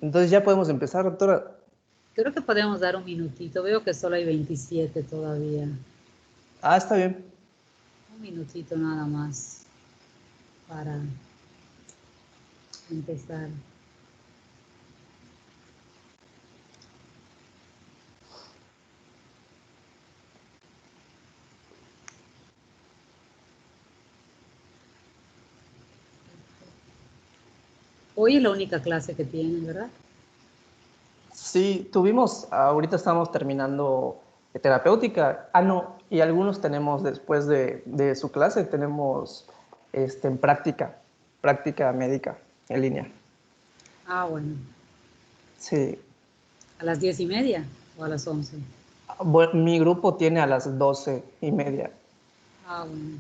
Entonces ya podemos empezar, doctora. Creo que podemos dar un minutito. Veo que solo hay 27 todavía. Ah, está bien. Un minutito nada más para empezar. Hoy es la única clase que tienen, ¿verdad? Sí, ahorita estamos terminando terapéutica. Ah, no, y algunos tenemos después de su clase, tenemos en práctica médica en línea. Ah, bueno. Sí. ¿A las 10:30 o a las 11? Bueno, mi grupo tiene a las 12:30. Ah, bueno.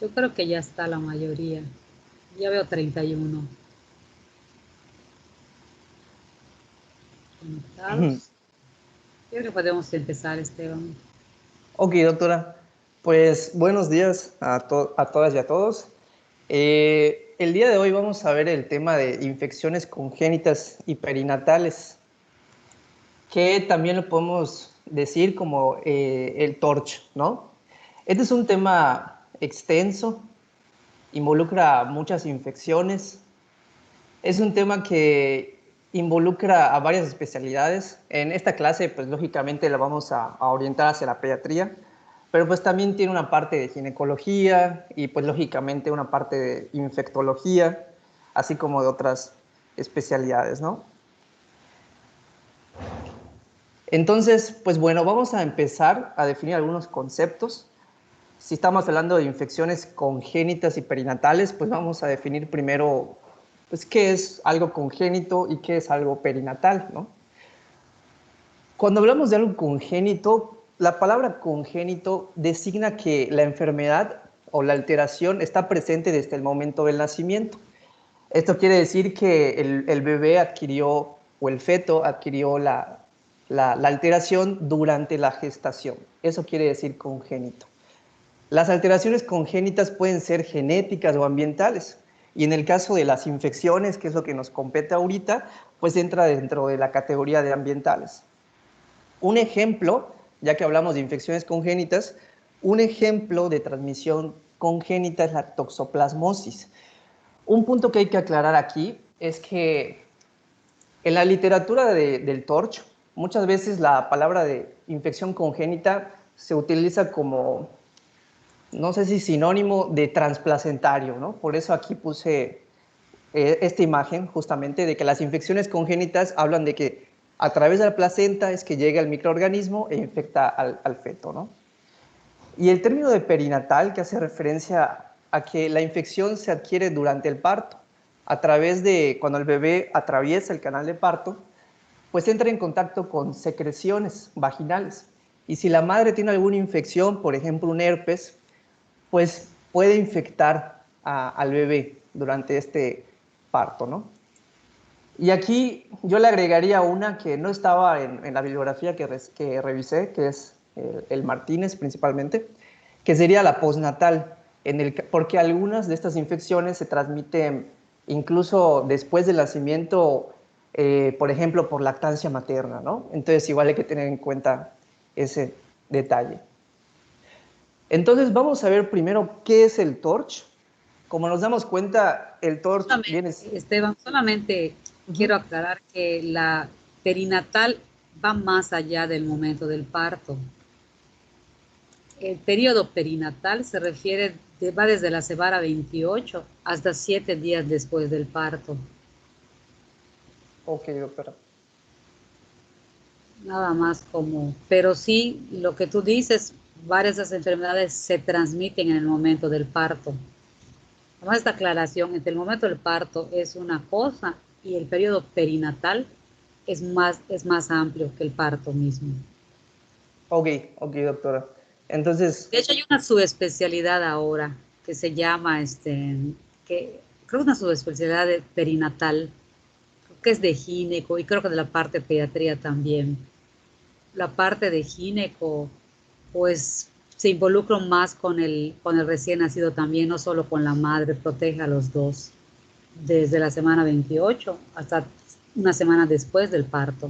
Pues, yo creo que ya está la mayoría. Ya veo 31 conectados. Creo que podemos empezar, Esteban. Ok, doctora. Pues buenos días a todas y a todos. El día de hoy vamos a ver el tema de infecciones congénitas y perinatales, que también lo podemos decir como el TORCH, ¿no? Este es un tema extenso, involucra muchas infecciones, es un tema que involucra a varias especialidades. En esta clase, pues lógicamente la vamos a orientar hacia la pediatría, pero pues también tiene una parte de ginecología y pues lógicamente una parte de infectología, así como de otras especialidades, ¿no? Entonces, pues bueno, vamos a empezar a definir algunos conceptos. Si estamos hablando de infecciones congénitas y perinatales, pues vamos a definir primero pues, qué es algo congénito y qué es algo perinatal, ¿no? Cuando hablamos de algo congénito, la palabra congénito designa que la enfermedad o la alteración está presente desde el momento del nacimiento. Esto quiere decir que el bebé adquirió o el feto adquirió la alteración durante la gestación. Eso quiere decir congénito. Las alteraciones congénitas pueden ser genéticas o ambientales. Y en el caso de las infecciones, que es lo que nos compete ahorita, pues entra dentro de la categoría de ambientales. Un ejemplo, ya que hablamos de infecciones congénitas, un ejemplo de transmisión congénita es la toxoplasmosis. Un punto que hay que aclarar aquí es que en la literatura del TORCH, muchas veces la palabra de infección congénita se utiliza como, no sé si sinónimo de transplacentario, ¿no? Por eso aquí puse esta imagen justamente de que las infecciones congénitas hablan de que a través de la placenta es que llega el microorganismo e infecta al feto, ¿no? Y el término de perinatal, que hace referencia a que la infección se adquiere durante el parto, a través de cuando el bebé atraviesa el canal de parto, pues entra en contacto con secreciones vaginales. Y si la madre tiene alguna infección, por ejemplo un herpes, pues puede infectar al bebé durante este parto, ¿no? Y aquí yo le agregaría una que no estaba en la bibliografía que revisé, que es el Martínez principalmente, que sería la postnatal, porque algunas de estas infecciones se transmiten incluso después del nacimiento, por ejemplo, por lactancia materna, ¿no? Entonces igual hay que tener en cuenta ese detalle. Entonces vamos a ver primero qué es el TORCH. Como nos damos cuenta, el TORCH viene... Esteban, solamente quiero aclarar que la perinatal va más allá del momento del parto. El periodo perinatal se refiere, va desde la semana 28 hasta 7 días después del parto. Ok, doctora. Nada más como, pero sí, lo que tú dices, varias de esas enfermedades se transmiten en el momento del parto. Además, esta aclaración entre el momento del parto es una cosa y el periodo perinatal es más amplio que el parto mismo. Ok, ok, doctora. Entonces, De hecho, hay una subespecialidad ahora que se llama, que creo que es una subespecialidad de perinatal, que es de gineco y creo que de la parte de pediatría también. La parte de gineco, pues se involucra más con el recién nacido también, no solo con la madre, protege a los dos, desde la semana 28 hasta una semana después del parto.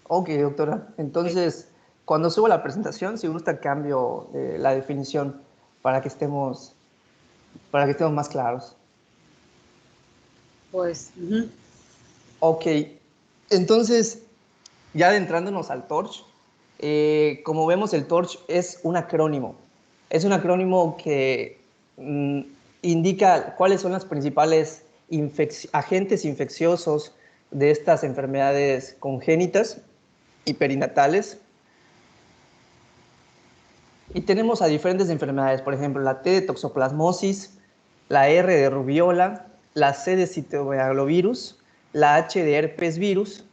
ok, doctora. Entonces, cuando subo la presentación, si gusta, cambio la definición para que estemos, para que estemos más claros. Pues, ujú. Ok, entonces, ya adentrándonos al TORCH, como vemos, el TORCH es un acrónimo. Es un acrónimo que indica cuáles son los principales agentes infecciosos de estas enfermedades congénitas y perinatales. Y tenemos a diferentes enfermedades, por ejemplo, la T de toxoplasmosis, la R de rubiola, la C de citomegalovirus, la H de herpes virus.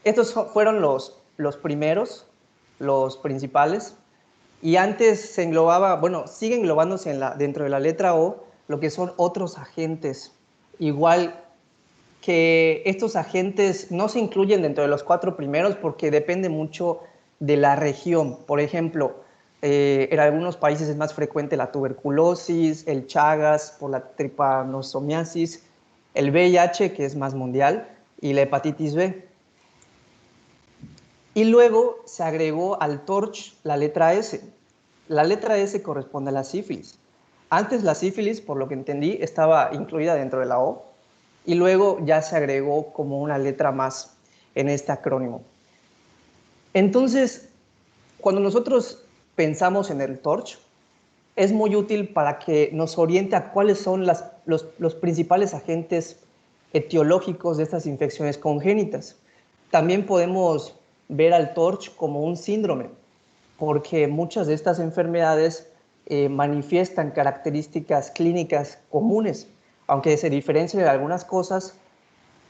Estos fueron los primeros, los principales. Y antes se englobaba, bueno, sigue englobándose dentro de la letra O, lo que son otros agentes. Igual que estos agentes no se incluyen dentro de los 4 primeros porque depende mucho de la región. Por ejemplo, en algunos países es más frecuente la tuberculosis, el Chagas por la tripanosomiasis, el VIH, que es más mundial, y la hepatitis B. Y luego se agregó al TORCH la letra S. La letra S corresponde a la sífilis. Antes la sífilis, por lo que entendí, estaba incluida dentro de la O, y luego ya se agregó como una letra más en este acrónimo. Entonces, cuando nosotros pensamos en el TORCH, es muy útil para que nos oriente a cuáles son los principales agentes etiológicos de estas infecciones congénitas. También podemos ver al TORCH como un síndrome, porque muchas de estas enfermedades manifiestan características clínicas comunes. Aunque se diferencien de algunas cosas,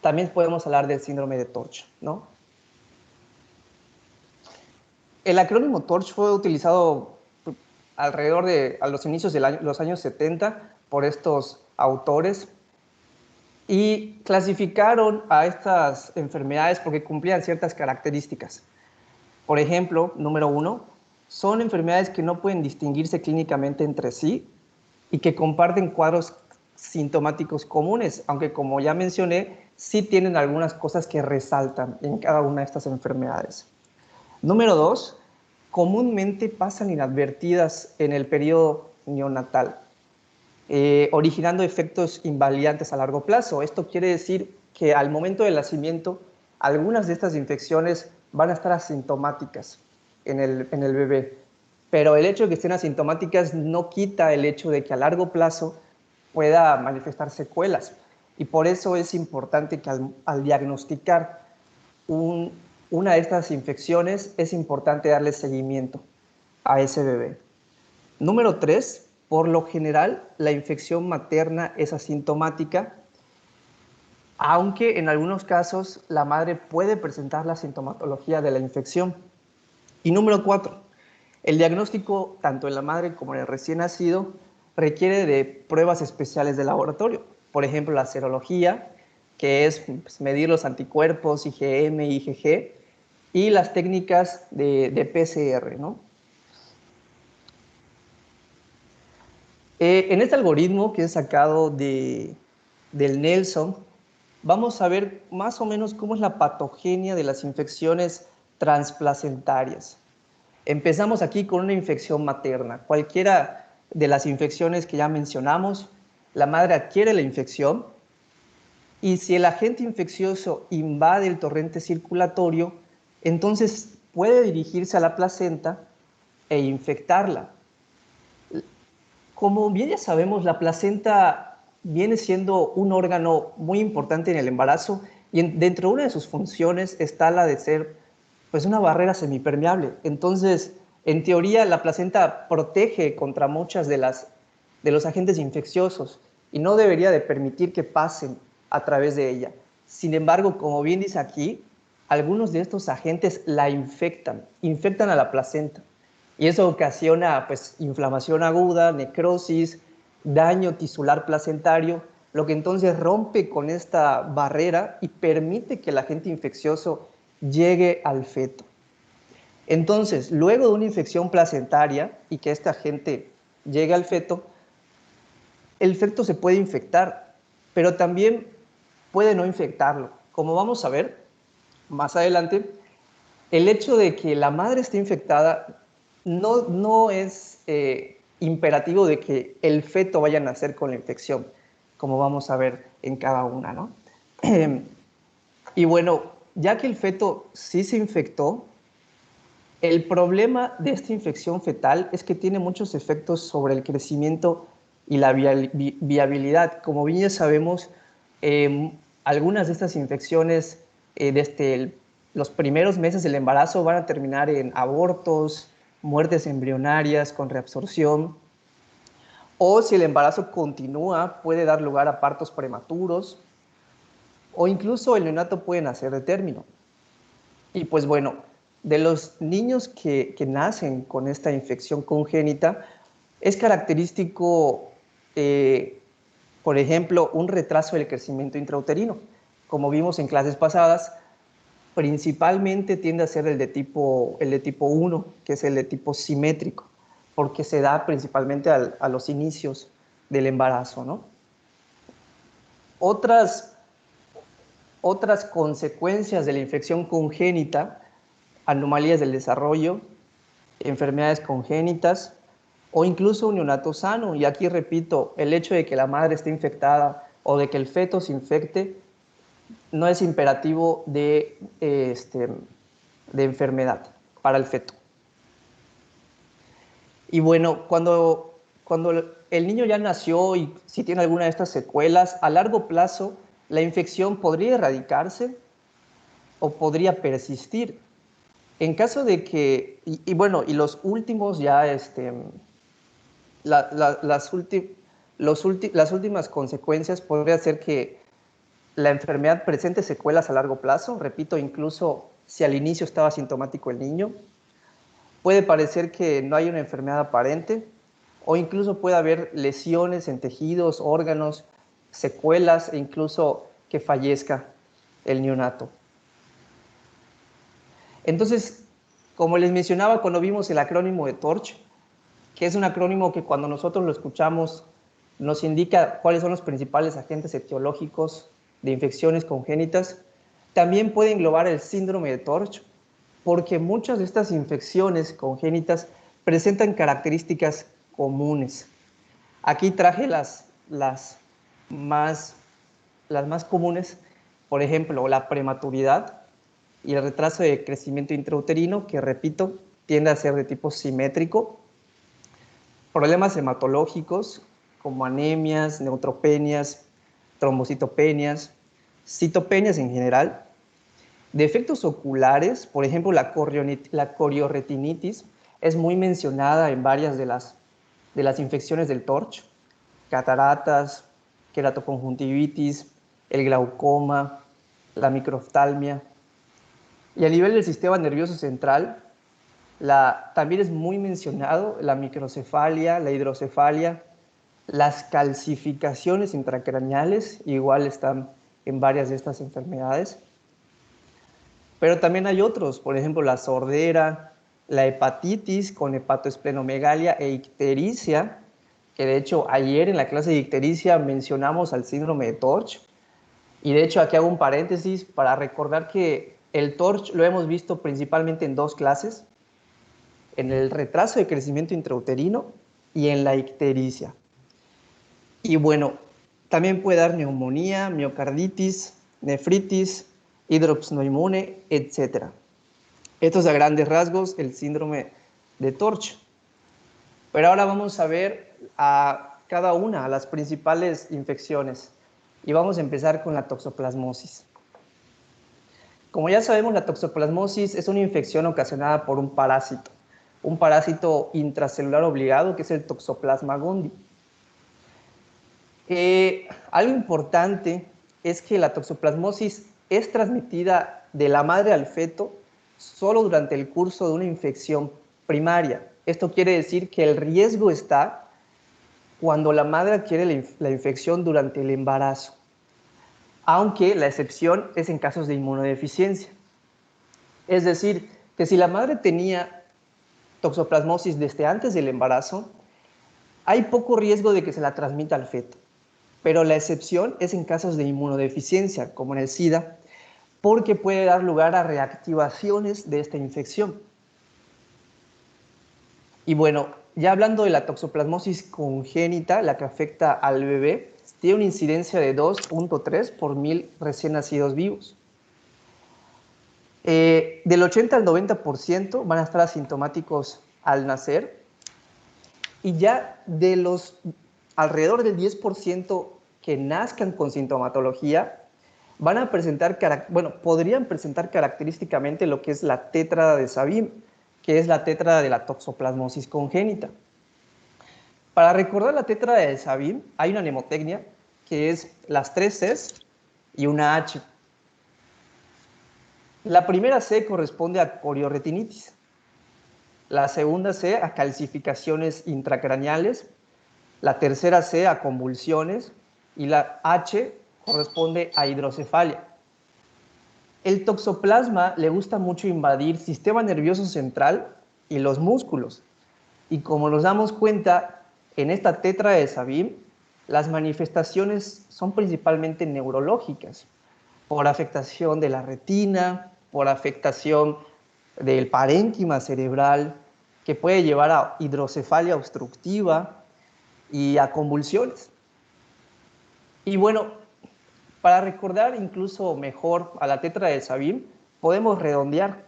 también podemos hablar del síndrome de TORCH, ¿no? El acrónimo TORCH fue utilizado alrededor de a los inicios de los años 70 por estos autores y clasificaron a estas enfermedades porque cumplían ciertas características. Por ejemplo, número 1, son enfermedades que no pueden distinguirse clínicamente entre sí y que comparten cuadros sintomáticos comunes, aunque como ya mencioné, sí tienen algunas cosas que resaltan en cada una de estas enfermedades. Número 2, comúnmente pasan inadvertidas en el periodo neonatal, originando efectos invalidantes a largo plazo. Esto quiere decir que al momento del nacimiento, algunas de estas infecciones van a estar asintomáticas en el bebé, pero el hecho de que estén asintomáticas no quita el hecho de que a largo plazo pueda manifestar secuelas. Y por eso es importante que al diagnosticar una de estas infecciones, es importante darle seguimiento a ese bebé. Número 3, por lo general, la infección materna es asintomática, aunque en algunos casos la madre puede presentar la sintomatología de la infección. Y número 4, el diagnóstico tanto en la madre como en el recién nacido requiere de pruebas especiales de laboratorio. Por ejemplo, la serología, que es pues, medir los anticuerpos IgM y IgG, y las técnicas de PCR, ¿no? En este algoritmo que es sacado del Nelson, vamos a ver más o menos cómo es la patogenia de las infecciones transplacentarias. Empezamos aquí con una infección materna. Cualquiera de las infecciones que ya mencionamos, la madre adquiere la infección y si el agente infeccioso invade el torrente circulatorio, entonces puede dirigirse a la placenta e infectarla. Como bien ya sabemos, la placenta viene siendo un órgano muy importante en el embarazo y dentro de una de sus funciones está la de ser pues una barrera semipermeable. Entonces, en teoría, la placenta protege contra muchas de los agentes infecciosos y no debería de permitir que pasen a través de ella. Sin embargo, como bien dice aquí, algunos de estos agentes la infectan a la placenta. Y eso ocasiona pues, inflamación aguda, necrosis, daño tisular placentario, lo que entonces rompe con esta barrera y permite que el agente infeccioso llegue al feto. Entonces, luego de una infección placentaria y que este agente llegue al feto, el feto se puede infectar, pero también puede no infectarlo. Como vamos a ver más adelante, el hecho de que la madre esté infectada no es imperativo de que el feto vaya a nacer con la infección, como vamos a ver en cada una, ¿no? Y bueno, ya que el feto sí se infectó, el problema de esta infección fetal es que tiene muchos efectos sobre el crecimiento y la viabilidad. Como bien ya sabemos, algunas de estas infecciones desde los primeros meses del embarazo van a terminar en abortos, muertes embrionarias con reabsorción, o si el embarazo continúa, puede dar lugar a partos prematuros, o incluso el neonato puede nacer de término. Y pues bueno, de los niños que nacen con esta infección congénita, es característico, por ejemplo, un retraso del crecimiento intrauterino. Como vimos en clases pasadas, principalmente tiende a ser el de tipo 1, que es el de tipo simétrico, porque se da principalmente a los inicios del embarazo, ¿no? Otras consecuencias de la infección congénita, anomalías del desarrollo, enfermedades congénitas o incluso un neonato sano. Y aquí repito, el hecho de que la madre esté infectada o de que el feto se infecte no es imperativo de enfermedad para el feto. Y bueno, cuando el niño ya nació y si tiene alguna de estas secuelas, a largo plazo la infección podría erradicarse o podría persistir. En caso de que, y los últimos ya, las últimas consecuencias podría ser que la enfermedad presente secuelas a largo plazo, repito, incluso si al inicio estaba asintomático el niño, puede parecer que no hay una enfermedad aparente o incluso puede haber lesiones en tejidos, órganos, secuelas e incluso que fallezca el neonato. Entonces, como les mencionaba cuando vimos el acrónimo de TORCH, que es un acrónimo que cuando nosotros lo escuchamos nos indica cuáles son los principales agentes etiológicos de infecciones congénitas, también puede englobar el síndrome de TORCH, porque muchas de estas infecciones congénitas presentan características comunes. Aquí traje las más comunes, por ejemplo, la prematuridad y el retraso de crecimiento intrauterino, que repito, tiende a ser de tipo simétrico, problemas hematológicos como anemias, neutropenias, trombocitopenias, citopenias en general, defectos oculares, por ejemplo, la corioretinitis es muy mencionada en varias de las infecciones del TORCH, cataratas, queratoconjuntivitis, el glaucoma, la microftalmia. Y a nivel del sistema nervioso central, también es muy mencionado la microcefalia, la hidrocefalia, las calcificaciones intracraneales, igual están en varias de estas enfermedades. Pero también hay otros, por ejemplo, la sordera, la hepatitis con hepatoesplenomegalia e ictericia, que de hecho ayer en la clase de ictericia mencionamos al síndrome de TORCH. Y de hecho aquí hago un paréntesis para recordar que el TORCH lo hemos visto principalmente en dos clases, en el retraso de crecimiento intrauterino y en la ictericia. Y bueno, también puede dar neumonía, miocarditis, nefritis, hidropsnoinmune, etc. Esto es a grandes rasgos el síndrome de TORCH. Pero ahora vamos a ver a cada una, a las principales infecciones. Y vamos a empezar con la toxoplasmosis. Como ya sabemos, la toxoplasmosis es una infección ocasionada por un parásito intracelular obligado, que es el Toxoplasma gondii. Algo importante es que la toxoplasmosis es transmitida de la madre al feto solo durante el curso de una infección primaria. Esto quiere decir que el riesgo está cuando la madre adquiere la infección durante el embarazo, aunque la excepción es en casos de inmunodeficiencia. Es decir, que si la madre tenía toxoplasmosis desde antes del embarazo, hay poco riesgo de que se la transmita al feto, pero la excepción es en casos de inmunodeficiencia, como en el SIDA, porque puede dar lugar a reactivaciones de esta infección. Y bueno, ya hablando de la toxoplasmosis congénita, la que afecta al bebé, tiene una incidencia de 2.3 por 1000 recién nacidos vivos. Del 80 al 90% van a estar asintomáticos al nacer, y ya de los alrededor del 10% que nazcan con sintomatología, van a presentar, podrían presentar característicamente lo que es la tétrada de Sabin, que es la tétrada de la toxoplasmosis congénita. Para recordar la tétrada de Sabin, hay una mnemotecnia que es las 3 Cs y una H. La primera C corresponde a corioretinitis, la segunda C a calcificaciones intracraneales, la tercera C a convulsiones y la H corresponde a hidrocefalia. El toxoplasma le gusta mucho invadir sistema nervioso central y los músculos. Y como nos damos cuenta, en esta tétrada de Sabin, las manifestaciones son principalmente neurológicas, por afectación de la retina, por afectación del parénquima cerebral, que puede llevar a hidrocefalia obstructiva y a convulsiones. Y bueno, para recordar incluso mejor a la tétrada de Sabin, podemos redondear.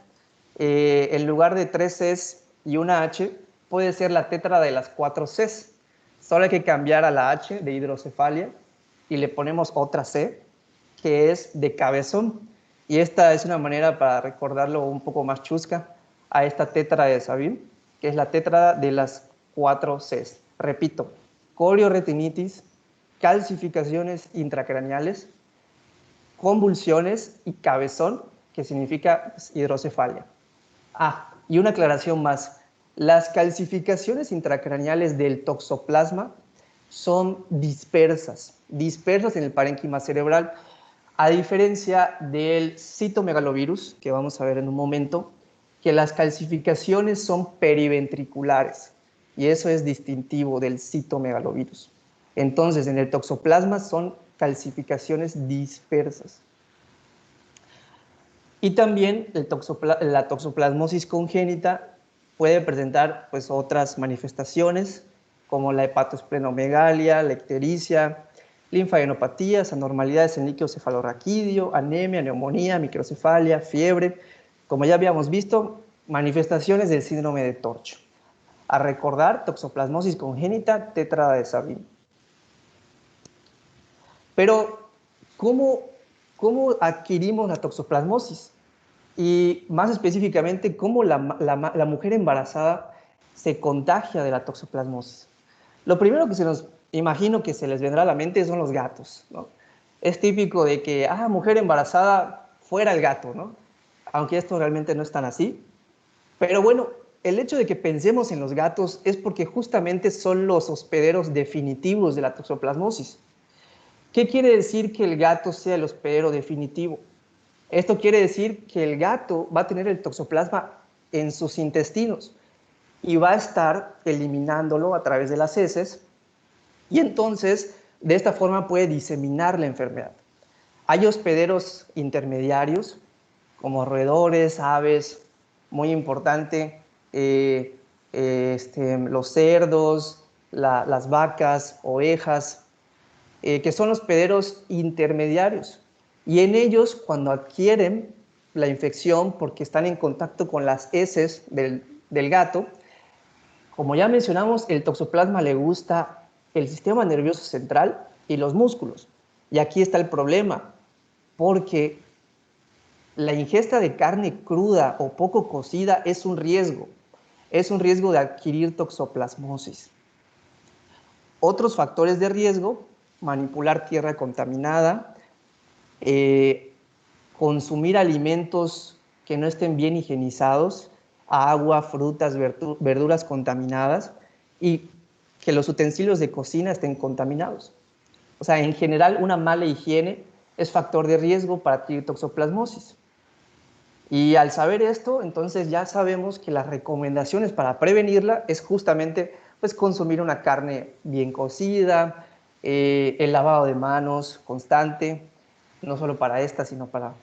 En lugar de 3 Cs y una H, puede ser la tétrada de las 4 Cs. Solo hay que cambiar a la H de hidrocefalia y le ponemos otra C, que es de cabezón. Y esta es una manera para recordarlo un poco más chusca a esta tétrada de Sabin, que es la tétrada de las 4 Cs. Repito, corioretinitis, calcificaciones intracraneales, convulsiones y cabezón, que significa hidrocefalia. Y una aclaración más. Las calcificaciones intracraneales del toxoplasma son dispersas en el parénquima cerebral, a diferencia del citomegalovirus, que vamos a ver en un momento, que las calcificaciones son periventriculares, y eso es distintivo del citomegalovirus. Entonces, en el toxoplasma son calcificaciones dispersas. Y también la toxoplasmosis congénita puede presentar pues, otras manifestaciones, como la hepatosplenomegalia, la ictericia, linfadenopatías, anormalidades en líquido cefalorraquídeo, anemia, neumonía, microcefalia, fiebre. Como ya habíamos visto, manifestaciones del síndrome de Torch. A recordar, toxoplasmosis congénita, tétrada de Sabin. Pero, ¿cómo adquirimos la toxoplasmosis? Y más específicamente, cómo la mujer embarazada se contagia de la toxoplasmosis. Lo primero que imagino que se les vendrá a la mente son los gatos, ¿no? Es típico de que, mujer embarazada, fuera el gato, ¿no? Aunque esto realmente no es tan así. Pero bueno, el hecho de que pensemos en los gatos es porque justamente son los hospederos definitivos de la toxoplasmosis. ¿Qué quiere decir que el gato sea el hospedero definitivo? Esto quiere decir que el gato va a tener el toxoplasma en sus intestinos y va a estar eliminándolo a través de las heces, y entonces de esta forma puede diseminar la enfermedad. Hay hospederos intermediarios como roedores, aves, muy importante, los cerdos, las vacas, ovejas, que son hospederos intermediarios. Y en ellos, cuando adquieren la infección porque están en contacto con las heces del gato, como ya mencionamos, el toxoplasma le gusta el sistema nervioso central y los músculos. Y aquí está el problema, porque la ingesta de carne cruda o poco cocida es un riesgo de adquirir toxoplasmosis. Otros factores de riesgo: manipular tierra contaminada, consumir alimentos que no estén bien higienizados, agua, frutas, verduras contaminadas y que los utensilios de cocina estén contaminados. O sea, en general, una mala higiene es factor de riesgo para adquirir toxoplasmosis. Y al saber esto, entonces ya sabemos que las recomendaciones para prevenirla es justamente pues, consumir una carne bien cocida, el lavado de manos constante, no solo para esta, sino para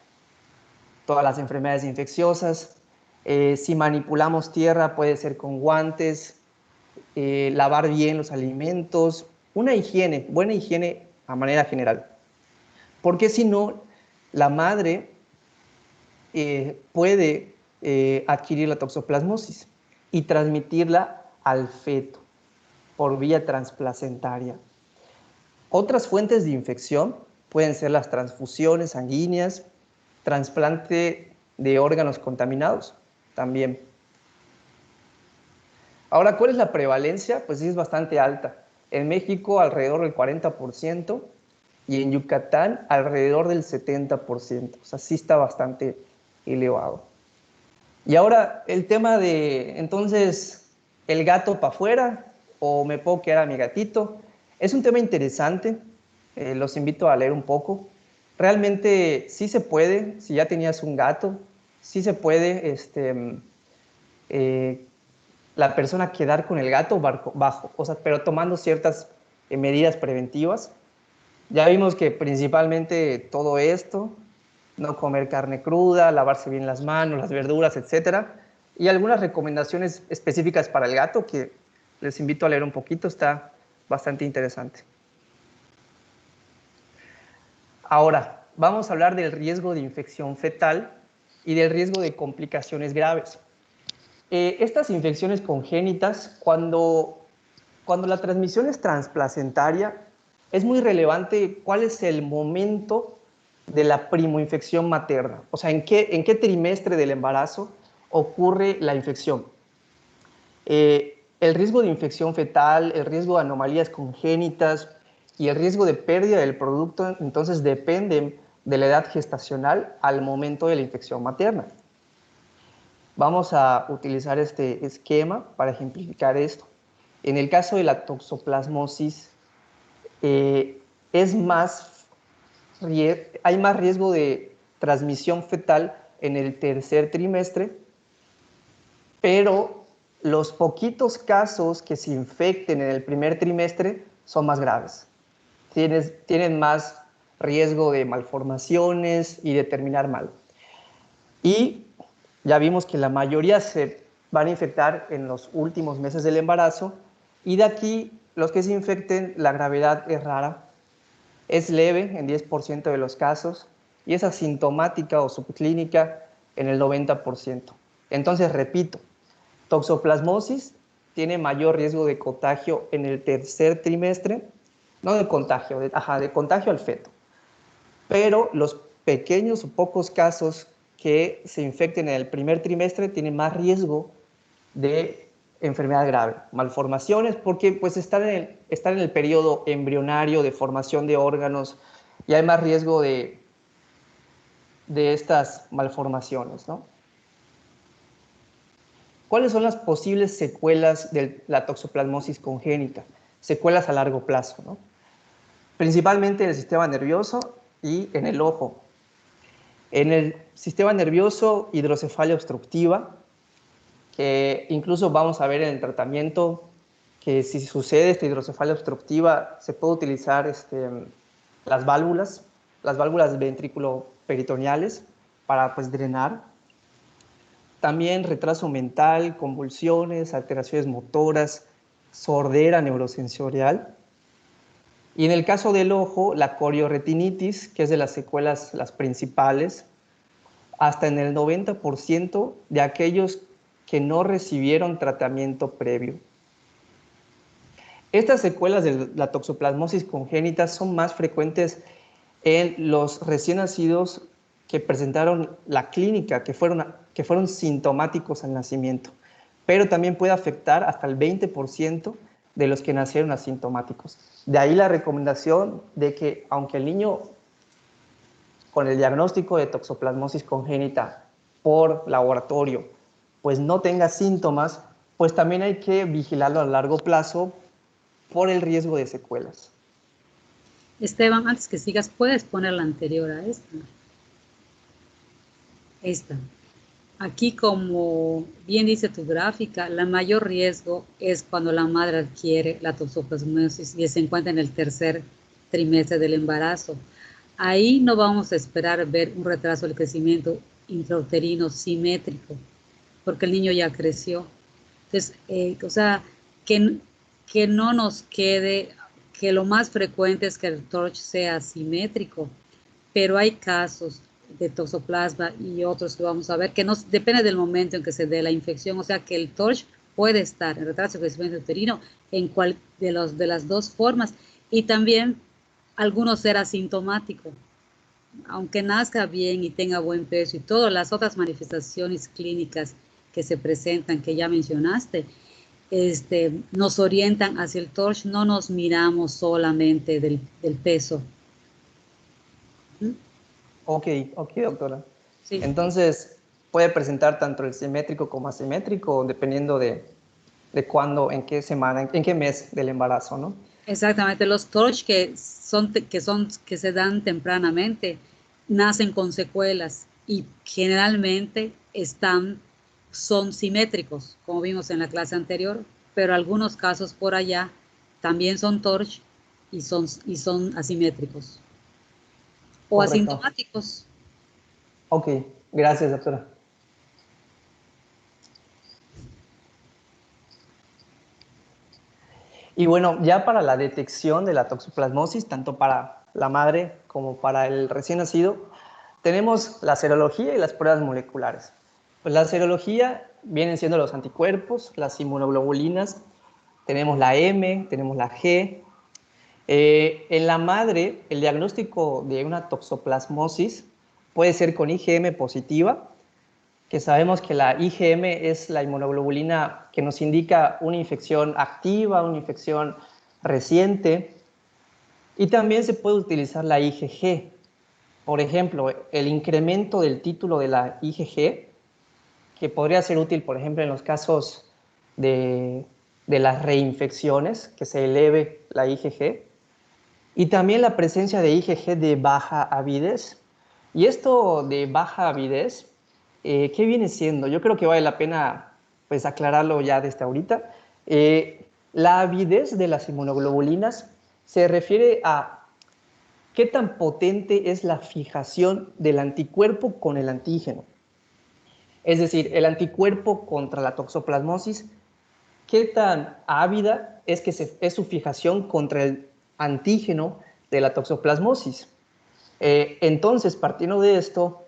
todas las enfermedades infecciosas. Si manipulamos tierra, puede ser con guantes, lavar bien los alimentos, una higiene, buena higiene a manera general. Porque si no, la madre puede adquirir la toxoplasmosis y transmitirla al feto por vía transplacentaria. Otras fuentes de infección pueden ser las transfusiones sanguíneas, trasplante de órganos contaminados también. Ahora, ¿cuál es la prevalencia? Pues sí, es bastante alta. En México alrededor del 40% y en Yucatán alrededor del 70%. O sea, sí está bastante elevado. Y ahora el tema de, entonces, el gato para afuera o me puedo quedar a mi gatito. Es un tema interesante, los invito a leer un poco. Realmente sí se puede, si ya tenías un gato, sí se puede la persona quedar con el gato bajo, o sea, pero tomando ciertas medidas preventivas. Ya vimos que principalmente todo esto, no comer carne cruda, lavarse bien las manos, las verduras, etcétera, y algunas recomendaciones específicas para el gato que les invito a leer un poquito, está bastante interesante. Ahora, vamos a hablar del riesgo de infección fetal y del riesgo de complicaciones graves. Estas infecciones congénitas, cuando la transmisión es transplacentaria, es muy relevante cuál es el momento de la primoinfección materna, o sea, en qué trimestre del embarazo ocurre la infección. El riesgo de infección fetal, el riesgo de anomalías congénitas y el riesgo de pérdida del producto, entonces dependen de la edad gestacional al momento de la infección materna. Vamos a utilizar este esquema para ejemplificar esto. En el caso de la toxoplasmosis, hay más riesgo de transmisión fetal en el tercer trimestre, pero los poquitos casos que se infecten en el primer trimestre son más graves. Tienen más riesgo de malformaciones y de terminar mal. Y ya vimos que la mayoría se van a infectar en los últimos meses del embarazo y de aquí los que se infecten, la gravedad es rara, es leve en 10% de los casos y es asintomática o subclínica en el 90%. Entonces, repito, toxoplasmosis tiene mayor riesgo de contagio en el tercer trimestre, no de contagio, de contagio al feto. Pero los pequeños o pocos casos que se infecten en el primer trimestre tienen más riesgo de enfermedad grave, malformaciones, porque pues están en el periodo embrionario de formación de órganos y hay más riesgo de estas malformaciones, ¿no? ¿Cuáles son las posibles secuelas de la toxoplasmosis congénita? Secuelas a largo plazo, ¿no? Principalmente en el sistema nervioso y en el ojo. En el sistema nervioso, hidrocefalia obstructiva, que incluso vamos a ver en el tratamiento que si sucede esta hidrocefalia obstructiva se puede utilizar las válvulas ventrículo-peritoneales para pues drenar. También retraso mental, convulsiones, alteraciones motoras, sordera neurosensorial. Y en el caso del ojo, la corioretinitis, que es de las secuelas las principales, hasta en el 90% de aquellos que no recibieron tratamiento previo. Estas secuelas de la toxoplasmosis congénita son más frecuentes en los recién nacidos que presentaron la clínica, que fueron sintomáticos al nacimiento, pero también puede afectar hasta el 20% de los que nacieron asintomáticos. De ahí la recomendación de que, aunque el niño con el diagnóstico de toxoplasmosis congénita por laboratorio, pues no tenga síntomas, pues también hay que vigilarlo a largo plazo por el riesgo de secuelas. Esteban, antes que sigas, ¿puedes poner la anterior a esta? Esta. Aquí, como bien dice tu gráfica, el mayor riesgo es cuando la madre adquiere la toxoplasmosis y se encuentra en el tercer trimestre del embarazo. Ahí no vamos a esperar ver un retraso del crecimiento intrauterino simétrico, porque el niño ya creció. Entonces, o sea, que no nos quede, que lo más frecuente es que el TORCH sea simétrico, pero hay casos de toxoplasma y otros que vamos a ver, que no, depende del momento en que se dé la infección, o sea que el TORCH puede estar en retraso de crecimiento uterino en cual de las dos formas, y también algunos ser asintomático, aunque nazca bien y tenga buen peso y todas las otras manifestaciones clínicas que se presentan, que ya mencionaste, nos orientan hacia el TORCH, no nos miramos solamente del peso. Ok, doctora. Sí. Entonces, puede presentar tanto el simétrico como asimétrico, dependiendo de cuándo, en qué semana, en qué mes del embarazo, ¿no? Exactamente, los TORCH que se dan tempranamente nacen con secuelas y generalmente son simétricos, como vimos en la clase anterior, pero algunos casos por allá también son TORCH y son asimétricos o Correcto. asintomáticos. Ok, gracias, doctora. Y bueno, ya para la detección de la toxoplasmosis, tanto para la madre como para el recién nacido, tenemos la serología y las pruebas moleculares. Pues la serología vienen siendo los anticuerpos, las inmunoglobulinas, tenemos la M, tenemos la G. En la madre, el diagnóstico de una toxoplasmosis puede ser con IgM positiva, que sabemos que la IgM es la inmunoglobulina que nos indica una infección activa, una infección reciente, y también se puede utilizar la IgG. Por ejemplo, el incremento del título de la IgG, que podría ser útil, por ejemplo, en los casos de las reinfecciones, que se eleve la IgG, y también la presencia de IgG de baja avidez. Y esto de baja avidez, ¿qué viene siendo? Yo creo que vale la pena pues, aclararlo ya desde ahorita. La avidez de las inmunoglobulinas se refiere a qué tan potente es la fijación del anticuerpo con el antígeno. Es decir, el anticuerpo contra la toxoplasmosis, qué tan ávida es que es su fijación contra el antígeno de la toxoplasmosis. Entonces, partiendo de esto,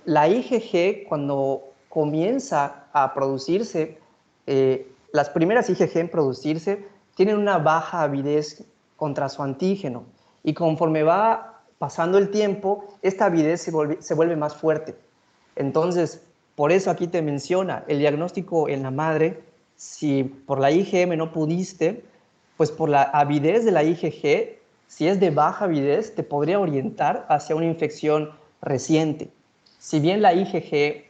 la IgG, cuando comienza a producirse, las primeras IgG en producirse tienen una baja avidez contra su antígeno, y conforme va pasando el tiempo, esta avidez se vuelve más fuerte. Entonces, por eso aquí te menciona el diagnóstico en la madre. Si por la IgM no pudiste, pues por la avidez de la IgG, si es de baja avidez, te podría orientar hacia una infección reciente. Si bien la IgG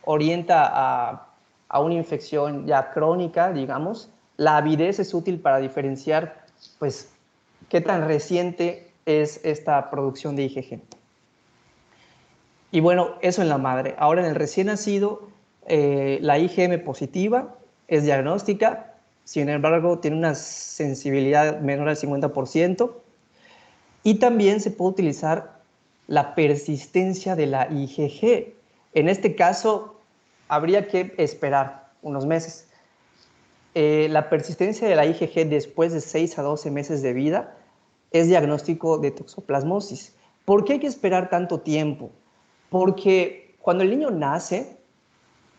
orienta a una infección ya crónica, digamos, la avidez es útil para diferenciar, pues, qué tan reciente es esta producción de IgG. Y bueno, eso en la madre. Ahora en el recién nacido, la IgM positiva es diagnóstica, sin embargo tiene una sensibilidad menor al 50%, y también se puede utilizar la persistencia de la IgG. En este caso, habría que esperar unos meses. La persistencia de la IgG después de 6 a 12 meses de vida es diagnóstico de toxoplasmosis. ¿Por qué hay que esperar tanto tiempo? Porque cuando el niño nace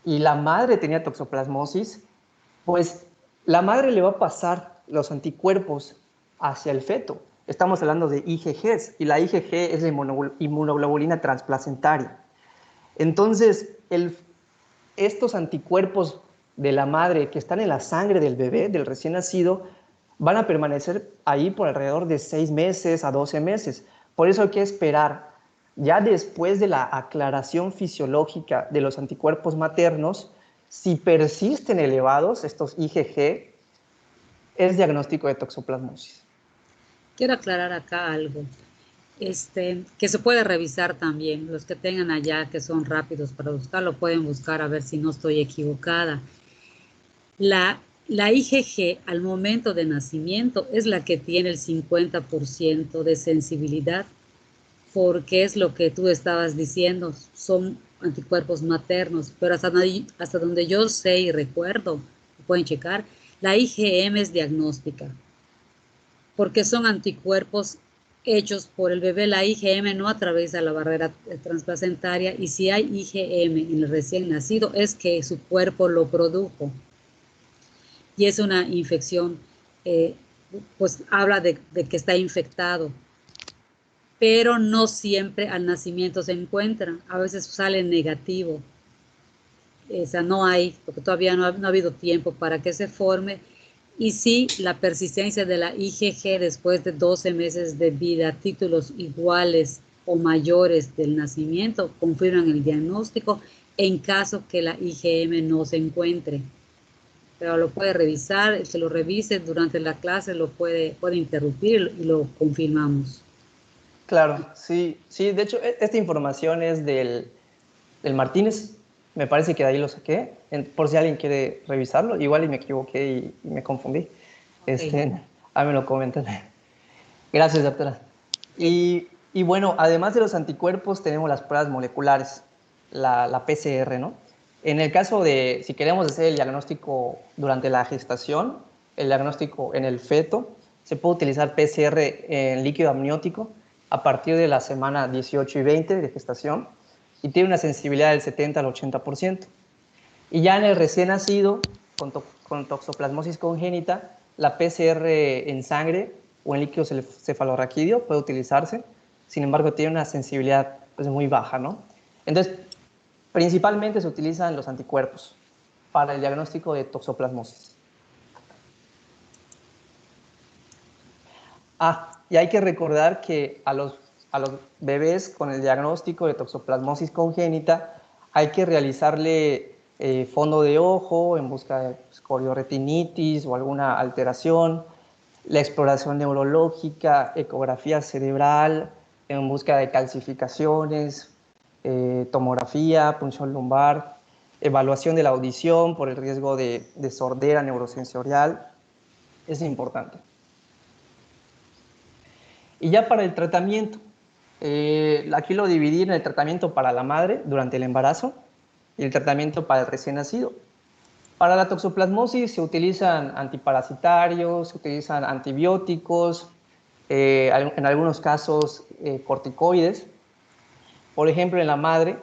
y la madre tenía toxoplasmosis, pues la madre le va a pasar los anticuerpos hacia el feto. Estamos hablando de IgGs, y la IgG es la inmunoglobulina transplacentaria. Entonces, estos anticuerpos de la madre que están en la sangre del bebé, del recién nacido, van a permanecer ahí por alrededor de 6 meses a 12 meses. Por eso hay que esperar Ya después de la aclaración fisiológica de los anticuerpos maternos, si persisten elevados, estos IgG, es diagnóstico de toxoplasmosis. Quiero aclarar acá algo, que se puede revisar también. Los que tengan allá, que son rápidos para buscarlo, pueden buscar a ver si no estoy equivocada. La IgG al momento de nacimiento es la que tiene el 50% de sensibilidad, porque es lo que tú estabas diciendo, son anticuerpos maternos, pero hasta donde yo sé y recuerdo, pueden checar, la IgM es diagnóstica, porque son anticuerpos hechos por el bebé. La IgM no atraviesa la barrera transplacentaria, y si hay IgM en el recién nacido es que su cuerpo lo produjo. Y es una infección, pues habla de que está infectado, pero no siempre al nacimiento se encuentra, a veces sale negativo. O sea, no hay, porque todavía no ha habido tiempo para que se forme. Y sí, la persistencia de la IgG después de 12 meses de vida, títulos iguales o mayores del nacimiento, confirman el diagnóstico en caso que la IgM no se encuentre. Pero lo puede revisar, el que lo revise durante la clase lo puede interrumpir y lo confirmamos. Claro, sí, sí, de hecho, esta información es del Martínez, me parece que de ahí lo saqué, por si alguien quiere revisarlo, igual y me equivoqué y me confundí. Okay. Ahí me lo comentan. Gracias, doctora. Okay. Y bueno, además de los anticuerpos, tenemos las pruebas moleculares, la PCR, ¿no? En el caso de, si queremos hacer el diagnóstico durante la gestación, el diagnóstico en el feto, se puede utilizar PCR en líquido amniótico a partir de la semana 18 y 20 de gestación, y tiene una sensibilidad del 70 al 80%. Y ya en el recién nacido, con toxoplasmosis congénita, la PCR en sangre o en líquido cefalorraquídeo puede utilizarse, sin embargo tiene una sensibilidad pues, muy baja, ¿no? Entonces, principalmente se utilizan los anticuerpos para el diagnóstico de toxoplasmosis. Y hay que recordar que a los bebés con el diagnóstico de toxoplasmosis congénita hay que realizarle fondo de ojo en busca de corioretinitis o alguna alteración, la exploración neurológica, ecografía cerebral en busca de calcificaciones, tomografía, punción lumbar, evaluación de la audición por el riesgo de sordera neurosensorial. Es importante. Y ya para el tratamiento, aquí lo dividí en el tratamiento para la madre durante el embarazo y el tratamiento para el recién nacido. Para la toxoplasmosis se utilizan antiparasitarios, se utilizan antibióticos, en algunos casos corticoides. Por ejemplo, en la madre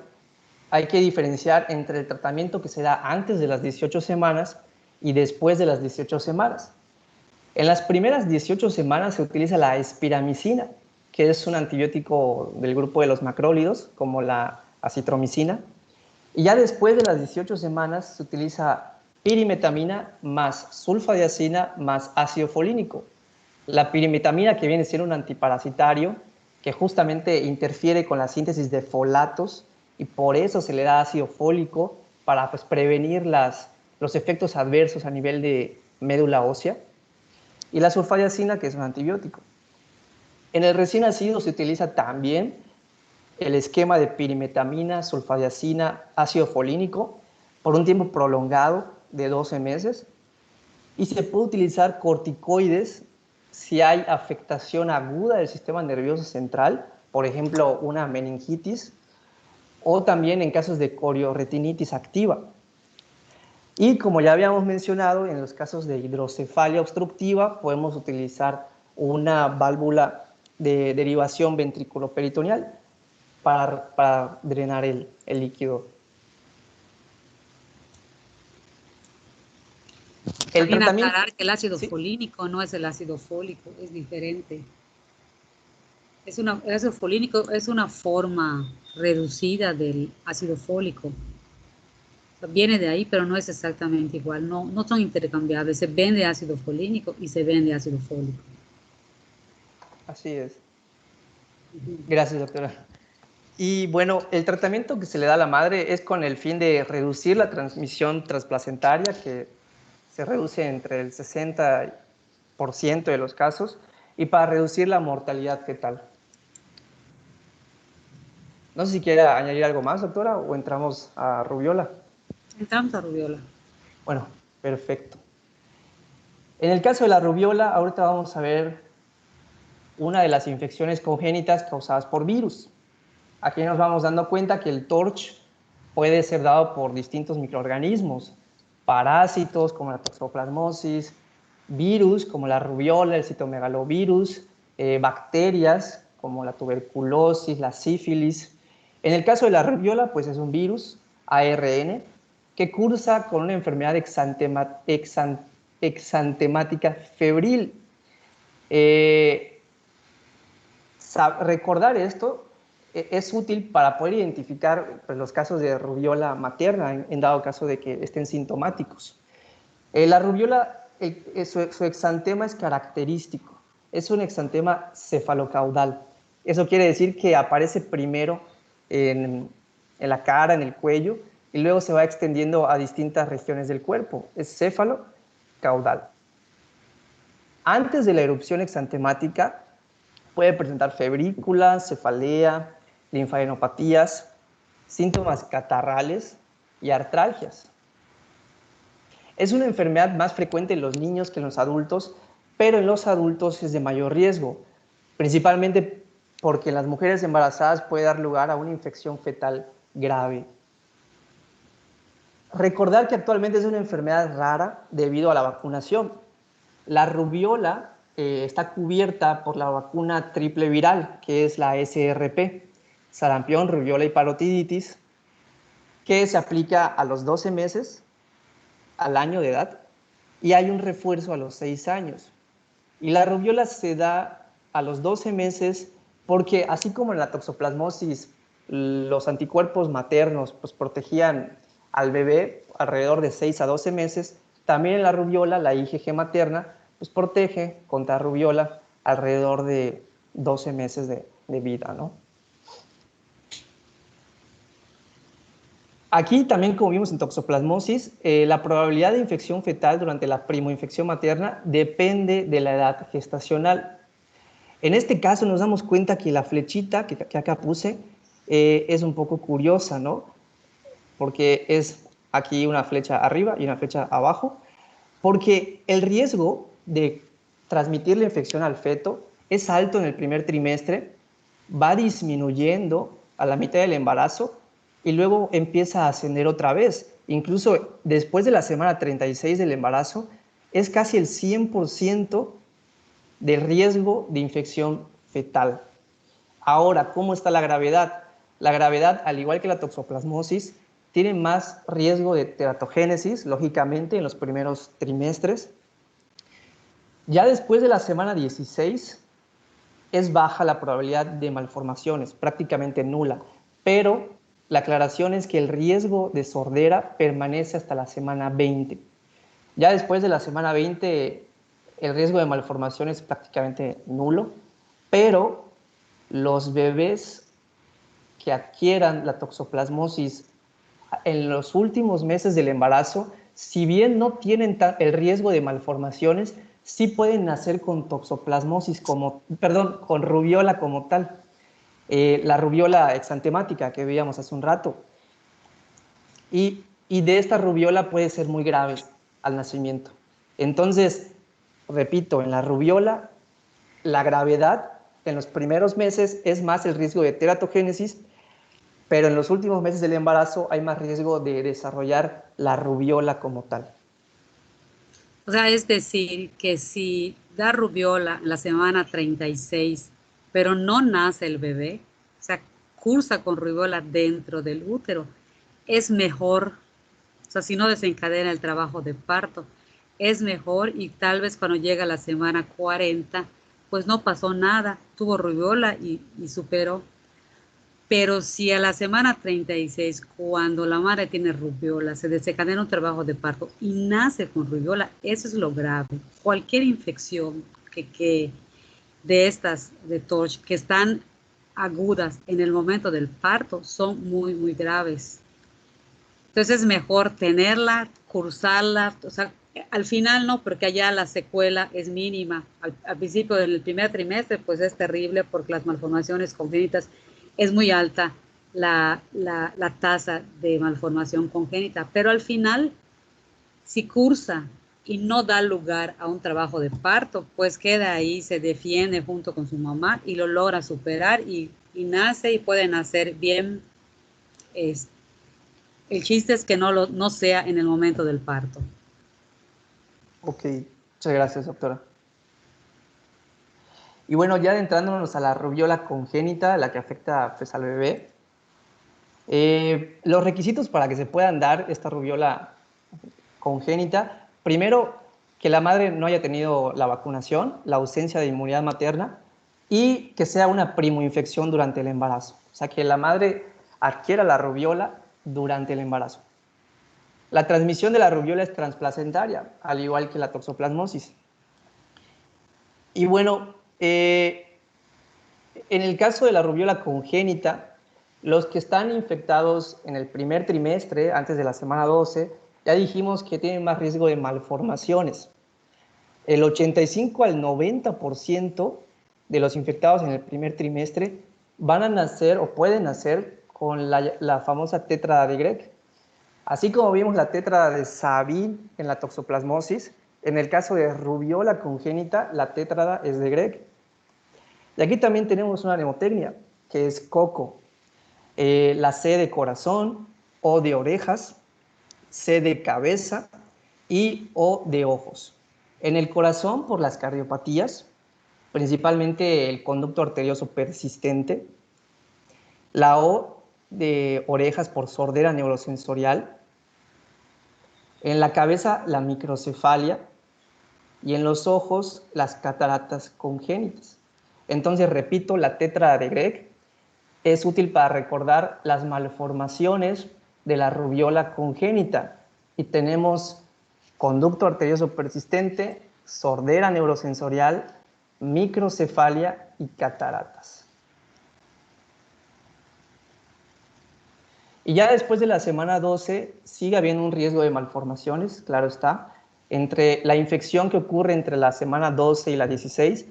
hay que diferenciar entre el tratamiento que se da antes de las 18 semanas y después de las 18 semanas. En las primeras 18 semanas se utiliza la espiramicina, que es un antibiótico del grupo de los macrólidos, como la acitromicina. Y ya después de las 18 semanas se utiliza pirimetamina más sulfadiacina más ácido folínico. La pirimetamina, que viene siendo un antiparasitario, que justamente interfiere con la síntesis de folatos y por eso se le da ácido fólico para pues, prevenir los efectos adversos a nivel de médula ósea. Y la sulfadiacina, que es un antibiótico. En el recién nacido se utiliza también el esquema de pirimetamina, sulfadiacina, ácido folínico por un tiempo prolongado de 12 meses, y se puede utilizar corticoides si hay afectación aguda del sistema nervioso central, por ejemplo, una meningitis, o también en casos de corioretinitis activa. Y como ya habíamos mencionado, en los casos de hidrocefalia obstructiva podemos utilizar una válvula de derivación ventriculoperitoneal para drenar el líquido. El También tratamiento, aclarar que el ácido ¿sí? folínico no es el ácido fólico, es diferente. El ácido folínico es una forma reducida del ácido fólico. O sea, viene de ahí, pero no es exactamente igual. No, no son intercambiables. Se vende ácido folínico y se vende ácido fólico. Así es. Gracias, doctora. Y bueno, el tratamiento que se le da a la madre es con el fin de reducir la transmisión transplacentaria, que se reduce entre el 60% de los casos, y para reducir la mortalidad fetal. No sé si quiere añadir algo más, doctora, o entramos a rubiola. Entramos a rubiola. Bueno, perfecto. En el caso de la rubiola, ahorita vamos a ver una de las infecciones congénitas causadas por virus. Aquí nos vamos dando cuenta que el TORCH puede ser dado por distintos microorganismos, parásitos como la toxoplasmosis, virus como la rubiola, el citomegalovirus, bacterias como la tuberculosis, la sífilis. En el caso de la rubiola, pues es un virus, ARN, que cursa con una enfermedad exantemática febril. Recordar esto es útil para poder identificar pues, los casos de rubiola materna en dado caso de que estén sintomáticos. La rubiola, su exantema es característico, es un exantema cefalocaudal. Eso quiere decir que aparece primero en la cara, en el cuello, y luego se va extendiendo a distintas regiones del cuerpo. Es cefalocaudal. Antes de la erupción exantemática, puede presentar febrículas, cefalea, linfadenopatías, síntomas catarrales y artralgias. Es una enfermedad más frecuente en los niños que en los adultos, pero en los adultos es de mayor riesgo, principalmente porque en las mujeres embarazadas puede dar lugar a una infección fetal grave. Recordar que actualmente es una enfermedad rara debido a la vacunación. La rubiola está cubierta por la vacuna triple viral, que es la SRP, sarampión, rubiola y parotiditis, que se aplica a los 12 meses, al año de edad, y hay un refuerzo a los 6 años. Y la rubiola se da a los 12 meses porque, así como en la toxoplasmosis, los anticuerpos maternos pues, protegían al bebé alrededor de 6 a 12 meses, también en la rubiola, la IgG materna, pues protege contra rubiola alrededor de 12 meses de vida, ¿no? Aquí también, como vimos en toxoplasmosis, la probabilidad de infección fetal durante la primoinfección materna depende de la edad gestacional. En este caso nos damos cuenta que la flechita que acá puse es un poco curiosa, ¿no? Porque es aquí una flecha arriba y una flecha abajo, porque el riesgo de transmitir la infección al feto es alto en el primer trimestre, va disminuyendo a la mitad del embarazo y luego empieza a ascender otra vez. Incluso después de la semana 36 del embarazo, es casi el 100% de riesgo de infección fetal. Ahora, ¿cómo está la gravedad? La gravedad, al igual que la toxoplasmosis, tiene más riesgo de teratogénesis, lógicamente, en los primeros trimestres. Ya después de la semana 16, es baja la probabilidad de malformaciones, prácticamente nula, pero la aclaración es que el riesgo de sordera permanece hasta la semana 20. Ya después de la semana 20, el riesgo de malformación es prácticamente nulo, pero los bebés que adquieran la toxoplasmosis en los últimos meses del embarazo, si bien no tienen el riesgo de malformaciones, sí pueden nacer con toxoplasmosis con rubiola como tal. La rubiola exantemática que veíamos hace un rato. Y de esta rubiola puede ser muy grave al nacimiento. Entonces, repito, en la rubiola, la gravedad en los primeros meses es más el riesgo de teratogénesis, pero en los últimos meses del embarazo hay más riesgo de desarrollar la rubiola como tal. O sea, es decir, que si da rubiola la semana 36, pero no nace el bebé, o sea, cursa con rubiola dentro del útero, es mejor, o sea, si no desencadena el trabajo de parto, es mejor y tal vez cuando llega la semana 40, pues no pasó nada, tuvo rubiola y superó. Pero si a la semana 36, cuando la madre tiene rubiola, se desencadena un trabajo de parto y nace con rubiola, eso es lo grave. Cualquier infección de estas, de TORCH, que están agudas en el momento del parto son muy, muy graves. Entonces es mejor tenerla, cursarla, o sea, al final no, porque allá la secuela es mínima. Al principio del primer trimestre, pues es terrible porque las malformaciones congénitas es muy alta la tasa de malformación congénita, pero al final, si cursa y no da lugar a un trabajo de parto, pues queda ahí, se defiende junto con su mamá y lo logra superar y nace y puede nacer bien. El chiste es que no sea en el momento del parto. Ok, muchas gracias, doctora. Y bueno, ya adentrándonos a la rubiola congénita, la que afecta pues, al bebé, los requisitos para que se puedan dar esta rubiola congénita, primero, que la madre no haya tenido la vacunación, la ausencia de inmunidad materna y que sea una primoinfección durante el embarazo. O sea, que la madre adquiera la rubiola durante el embarazo. La transmisión de la rubiola es transplacentaria, al igual que la toxoplasmosis. Y bueno, en el caso de la rubiola congénita, los que están infectados en el primer trimestre, antes de la semana 12, ya dijimos que tienen más riesgo de malformaciones. El 85 al 90% de los infectados en el primer trimestre van a nacer o pueden nacer con la famosa tétrada de Gregg. Así como vimos la tétrada de Sabin en la toxoplasmosis, en el caso de rubiola congénita, la tétrada es de Gregg. Y aquí también tenemos una mnemotecnia, que es COCO. La C de corazón, O de orejas, C de cabeza y O de ojos. En el corazón, por las cardiopatías, principalmente el conducto arterioso persistente. La O de orejas por sordera neurosensorial. En la cabeza, la microcefalia. Y en los ojos, las cataratas congénitas. Entonces, repito, la tétrada de Gregg es útil para recordar las malformaciones de la rubiola congénita. Y tenemos conducto arterioso persistente, sordera neurosensorial, microcefalia y cataratas. Y ya después de la semana 12 sigue habiendo un riesgo de malformaciones, claro está. Entre la infección que ocurre entre la semana 12 y la 16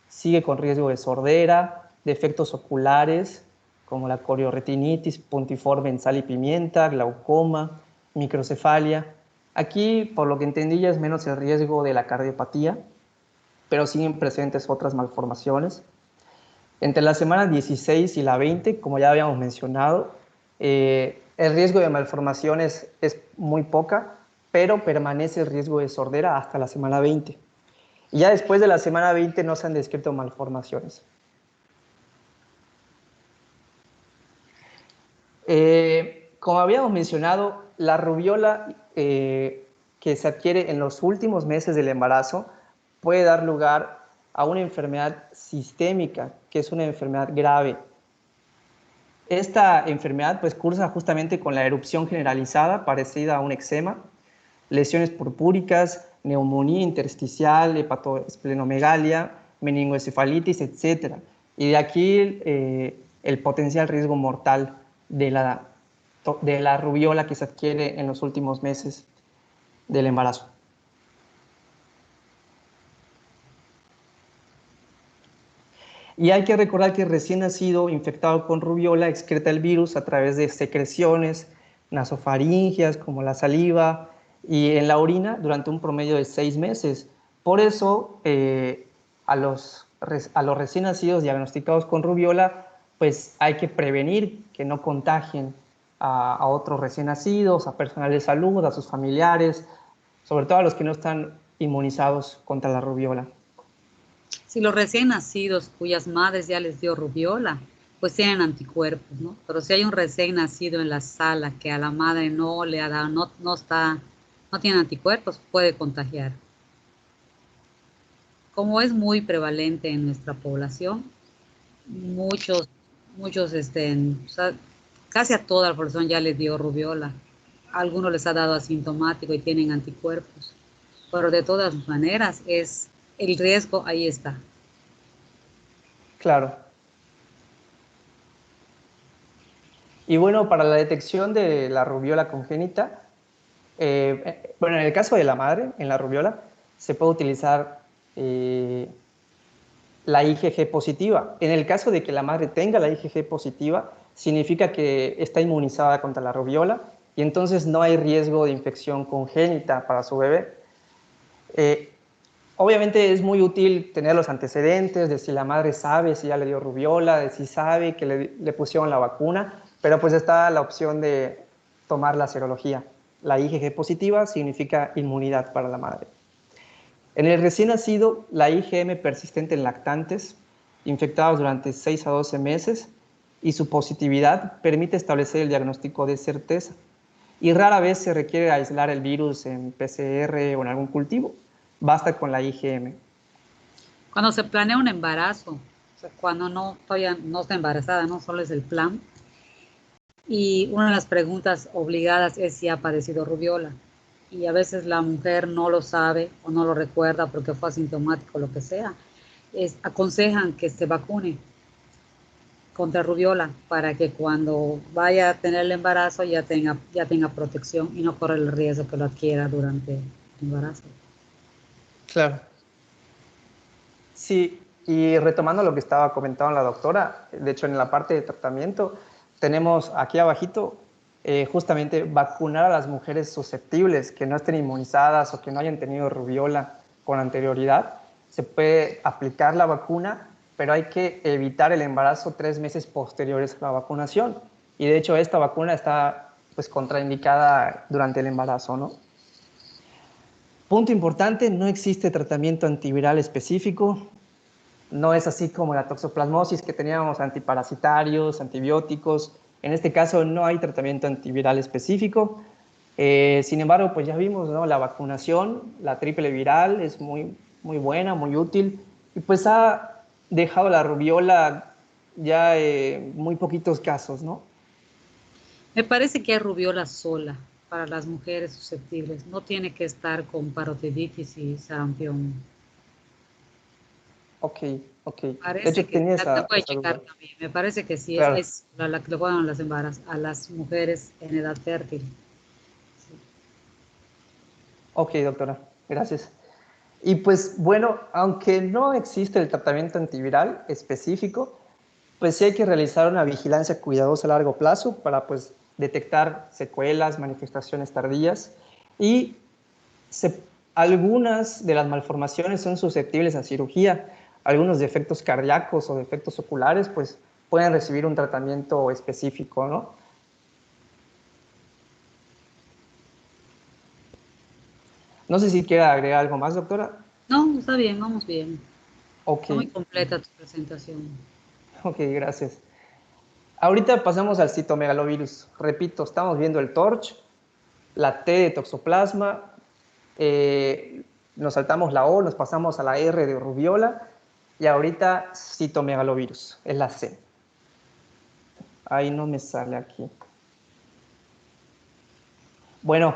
sigue con riesgo de sordera, defectos oculares como la corioretinitis puntiforme en sal y pimienta, glaucoma, microcefalia. Aquí, por lo que entendí, ya es menos el riesgo de la cardiopatía, pero siguen presentes otras malformaciones. Entre la semana 16 y la 20, como ya habíamos mencionado, el riesgo de malformaciones es muy poca, pero permanece el riesgo de sordera hasta la semana 20. Y ya después de la semana 20 no se han descrito malformaciones. Como habíamos mencionado, la rubiola que se adquiere en los últimos meses del embarazo puede dar lugar a una enfermedad sistémica, que es una enfermedad grave. Esta enfermedad pues cursa justamente con la erupción generalizada parecida a un eczema, lesiones purpúricas, neumonía intersticial, hepatoesplenomegalia, meningoencefalitis, etc. Y de aquí el potencial riesgo mortal de la rubiola que se adquiere en los últimos meses del embarazo. Y hay que recordar que recién nacido infectado con rubiola excreta el virus a través de secreciones nasofaringeas como la saliva y en la orina durante un promedio de 6 meses. Por eso a los recién nacidos diagnosticados con rubiola pues hay que prevenir que no contagien a otros recién nacidos, a personal de salud, a sus familiares, sobre todo a los que no están inmunizados contra la rubiola. Si los recién nacidos cuyas madres ya les dio rubiola, pues tienen anticuerpos, ¿no? Pero si hay un recién nacido en la sala que a la madre no le ha dado, no tiene anticuerpos, puede contagiar. Como es muy prevalente en nuestra población, muchos, o sea, casi a toda la población ya les dio rubiola. A algunos les ha dado asintomático y tienen anticuerpos. Pero de todas maneras, el riesgo ahí está. Claro. Y bueno, para la detección de la rubiola congénita, bueno, en el caso de la madre, en la rubiola, se puede utilizar la IgG positiva. En el caso de que la madre tenga la IgG positiva, significa que está inmunizada contra la rubiola y entonces no hay riesgo de infección congénita para su bebé. Eh, Obviamente es muy útil tener los antecedentes de si la madre sabe si ya le dio rubiola, de si sabe que le pusieron la vacuna, pero pues está la opción de tomar la serología. La IgG positiva significa inmunidad para la madre. En el recién nacido, la IgM persistente en lactantes, infectados durante 6 a 12 meses, y su positividad permite establecer el diagnóstico de certeza. Y rara vez se requiere aislar el virus en PCR o en algún cultivo. Basta con la IgM. Cuando se planea un embarazo, o sea, cuando no, todavía no está embarazada, no solo es el plan, y una de las preguntas obligadas es si ha padecido rubiola. Y a veces la mujer no lo sabe o no lo recuerda porque fue asintomático o lo que sea. Aconsejan que se vacune contra rubiola para que cuando vaya a tener el embarazo ya tenga protección y no corre el riesgo que lo adquiera durante el embarazo. Claro. Sí, y retomando lo que estaba comentando la doctora, de hecho en la parte de tratamiento tenemos aquí abajito justamente vacunar a las mujeres susceptibles que no estén inmunizadas o que no hayan tenido rubiola con anterioridad. Se puede aplicar la vacuna, pero hay que evitar el embarazo 3 meses posteriores a la vacunación. Y de hecho esta vacuna está pues contraindicada durante el embarazo, ¿no? Punto importante, no existe tratamiento antiviral específico. No es así como la toxoplasmosis, que teníamos antiparasitarios, antibióticos. En este caso no hay tratamiento antiviral específico. Sin embargo, pues ya vimos, ¿no? La vacunación, la triple viral es muy, muy buena, muy útil. Y pues ha dejado la rubiola ya muy poquitos casos, ¿no? Me parece que hay rubiola sola para las mujeres susceptibles. No tiene que estar con parotiditis y sarampión. Ok, ok. De hecho Parece que tenía me puede esa checar duda. también. Me parece que sí Claro. es la que le juegan a las a las mujeres en edad fértil. Sí. Ok, doctora. Gracias. Y pues bueno, aunque no existe el tratamiento antiviral específico, pues sí hay que realizar una vigilancia cuidadosa a largo plazo para pues detectar secuelas, manifestaciones tardías y se, algunas de las malformaciones son susceptibles a cirugía. Algunos defectos cardíacos o defectos oculares pues pueden recibir un tratamiento específico, ¿no? No sé si quiera agregar algo más, doctora. No, está bien, vamos bien. Ok, Está muy completa tu presentación. ok, gracias. Ahorita pasamos al citomegalovirus. Repito, estamos viendo el TORCH, la T de toxoplasma, nos saltamos la O, nos pasamos a la R de rubiola y ahorita citomegalovirus, es la C. Ahí no me sale aquí. Bueno,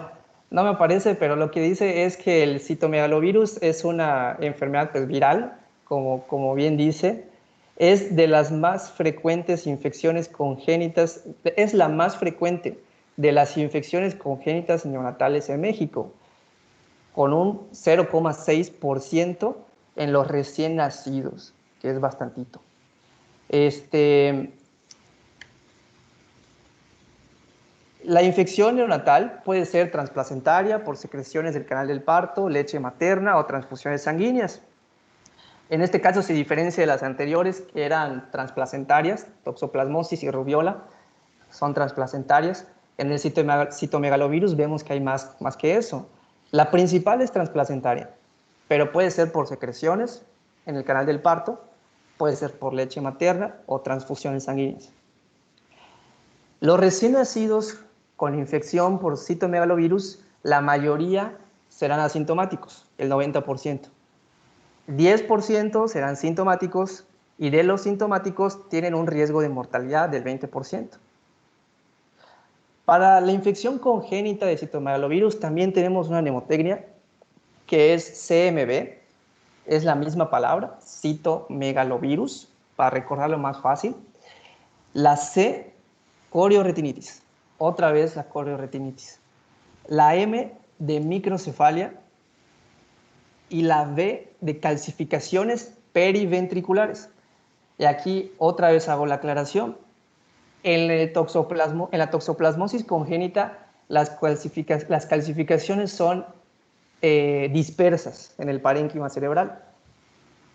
no me aparece, pero lo que dice es que el citomegalovirus es una enfermedad pues, viral, como bien dice. Es de las más frecuentes infecciones congénitas, es la más frecuente de las infecciones congénitas neonatales en México, con un 0,6% en los recién nacidos, que es bastantito. La infección neonatal puede ser transplacentaria por secreciones del canal del parto, leche materna o transfusiones sanguíneas. En este caso se diferencia de las anteriores que eran transplacentarias, toxoplasmosis y rubiola, son transplacentarias. En el citomegalovirus vemos que hay más que eso. La principal es transplacentaria, pero puede ser por secreciones en el canal del parto, puede ser por leche materna o transfusiones sanguíneas. Los recién nacidos con infección por citomegalovirus, la mayoría serán asintomáticos, el 90%. 10% serán sintomáticos y de los sintomáticos tienen un riesgo de mortalidad del 20%. Para la infección congénita de citomegalovirus también tenemos una mnemotecnia que es CMV, es la misma palabra, citomegalovirus, para recordarlo más fácil. La C Corioretinitis. Otra vez la corioretinitis. La M de microcefalia y la V de calcificaciones periventriculares. Y aquí otra vez hago la aclaración. En la toxoplasmosis congénita, las calcificaciones son dispersas en el parénquima cerebral.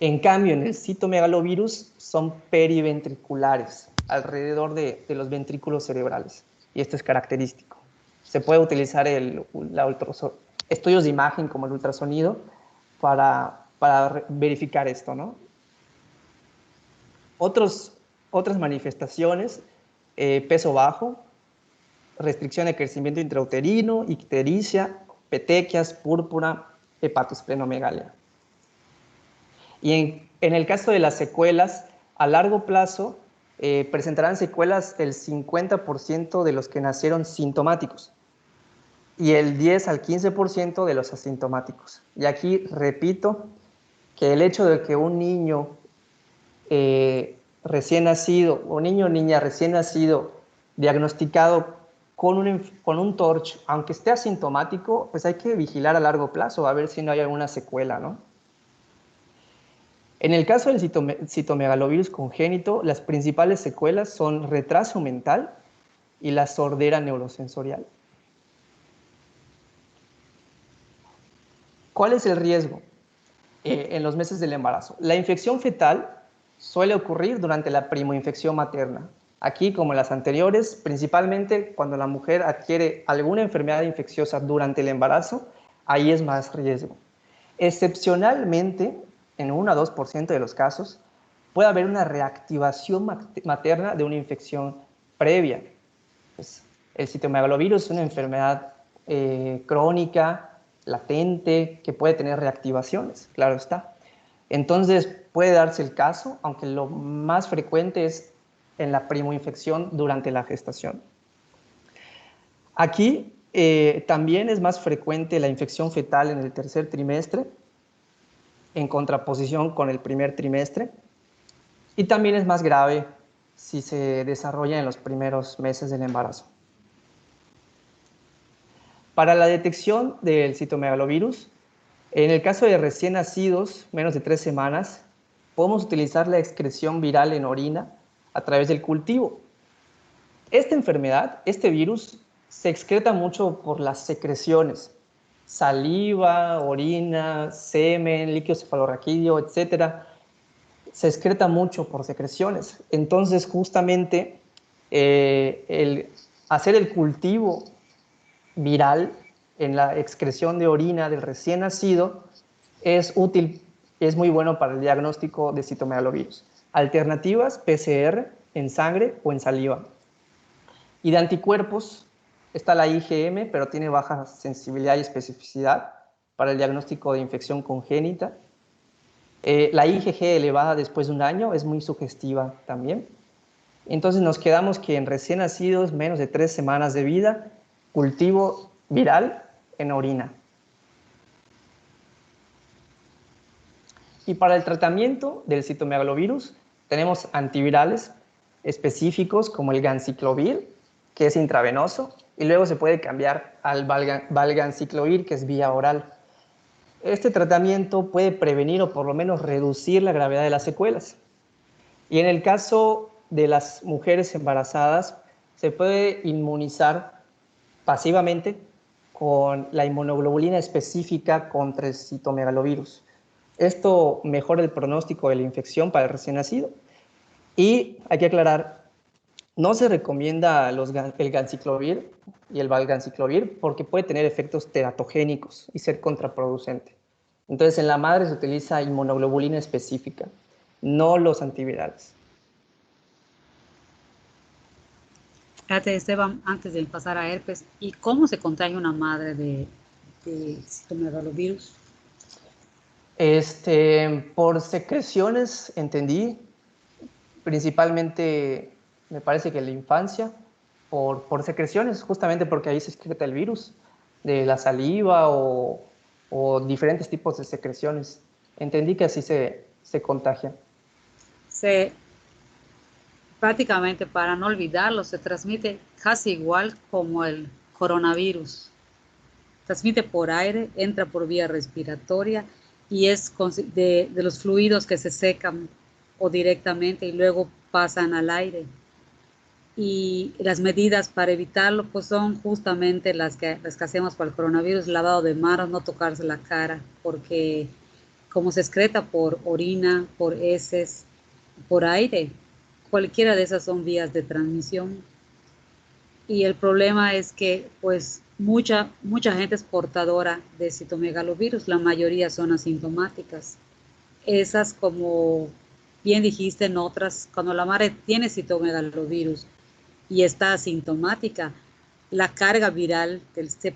En cambio, en el citomegalovirus son periventriculares, alrededor de los ventrículos cerebrales. Y esto es característico. Se puede utilizar estudios de imagen como el ultrasonido para verificar esto, ¿no? Otras manifestaciones, peso bajo, restricción de crecimiento intrauterino, ictericia, petequias, púrpura, hepatosplenomegalia. Y en el caso de las secuelas, a largo plazo presentarán secuelas el 50% de los que nacieron sintomáticos y el 10 al 15% de los asintomáticos. Y aquí repito que el hecho de que un niño recién nacido, o niño o niña recién nacido, diagnosticado con un TORCH, aunque esté asintomático, pues hay que vigilar a largo plazo, a ver si no hay alguna secuela, ¿no? En el caso del citomegalovirus congénito, las principales secuelas son retraso mental y la sordera neurosensorial. ¿Cuál es el riesgo en los meses del embarazo? La infección fetal suele ocurrir durante la primoinfección materna. Aquí, como en las anteriores, principalmente cuando la mujer adquiere alguna enfermedad infecciosa durante el embarazo, ahí es más riesgo. Excepcionalmente, en 1 a 2% de los casos, puede haber una reactivación materna de una infección previa. Pues, el citomegalovirus es una enfermedad crónica, latente, que puede tener reactivaciones, claro está. Entonces puede darse el caso, aunque lo más frecuente es en la primoinfección durante la gestación. Aquí también es más frecuente la infección fetal en el tercer trimestre, en contraposición con el primer trimestre, y también es más grave si se desarrolla en los primeros meses del embarazo. Para la detección del citomegalovirus, en el caso de recién nacidos, menos de 3 semanas, podemos utilizar la excreción viral en orina a través del cultivo. Esta enfermedad, este virus, se excreta mucho por las secreciones, saliva, orina, semen, líquido cefalorraquídeo, etc. Se excreta mucho por secreciones. Entonces, justamente, el hacer el cultivo viral en la excreción de orina del recién nacido es útil, es muy bueno para el diagnóstico de citomegalovirus. Alternativas, PCR en sangre o en saliva. Y de anticuerpos está la IgM, pero tiene baja sensibilidad y especificidad para el diagnóstico de infección congénita. La IgG elevada después de 1 año es muy sugestiva también. Entonces nos quedamos que en recién nacidos, menos de 3 semanas de vida, cultivo viral en orina. Y para el tratamiento del citomegalovirus tenemos antivirales específicos como el ganciclovir, que es intravenoso, y luego se puede cambiar al valganciclovir, que es vía oral. Este tratamiento puede prevenir o por lo menos reducir la gravedad de las secuelas. Y en el caso de las mujeres embarazadas, se puede inmunizar pasivamente con la inmunoglobulina específica contra el citomegalovirus. Esto mejora el pronóstico de la infección para el recién nacido. Y hay que aclarar, no se recomienda el ganciclovir y el valganciclovir porque puede tener efectos teratogénicos y ser contraproducente. Entonces, en la madre se utiliza inmunoglobulina específica, no los antivirales. Fíjate, Esteban, antes de pasar a herpes, ¿y cómo se contagia una madre de citomegalovirus? Por secreciones, entendí, principalmente me parece que en la infancia, por secreciones, justamente porque ahí se excreta el virus, de la saliva o diferentes tipos de secreciones. Entendí que así se contagia. prácticamente para no olvidarlo, se transmite casi igual como el coronavirus. Transmite por aire, entra por vía respiratoria y es de los fluidos que se secan o directamente y luego pasan al aire. Y las medidas para evitarlo pues son justamente las que hacemos para el coronavirus: lavado de manos, no tocarse la cara, porque como se excreta por orina, por heces, por aire, cualquiera de esas son vías de transmisión. Y el problema es que pues mucha gente es portadora de citomegalovirus, la mayoría son asintomáticas. Esas, como bien dijiste en otras, cuando la madre tiene citomegalovirus y está asintomática, la carga viral,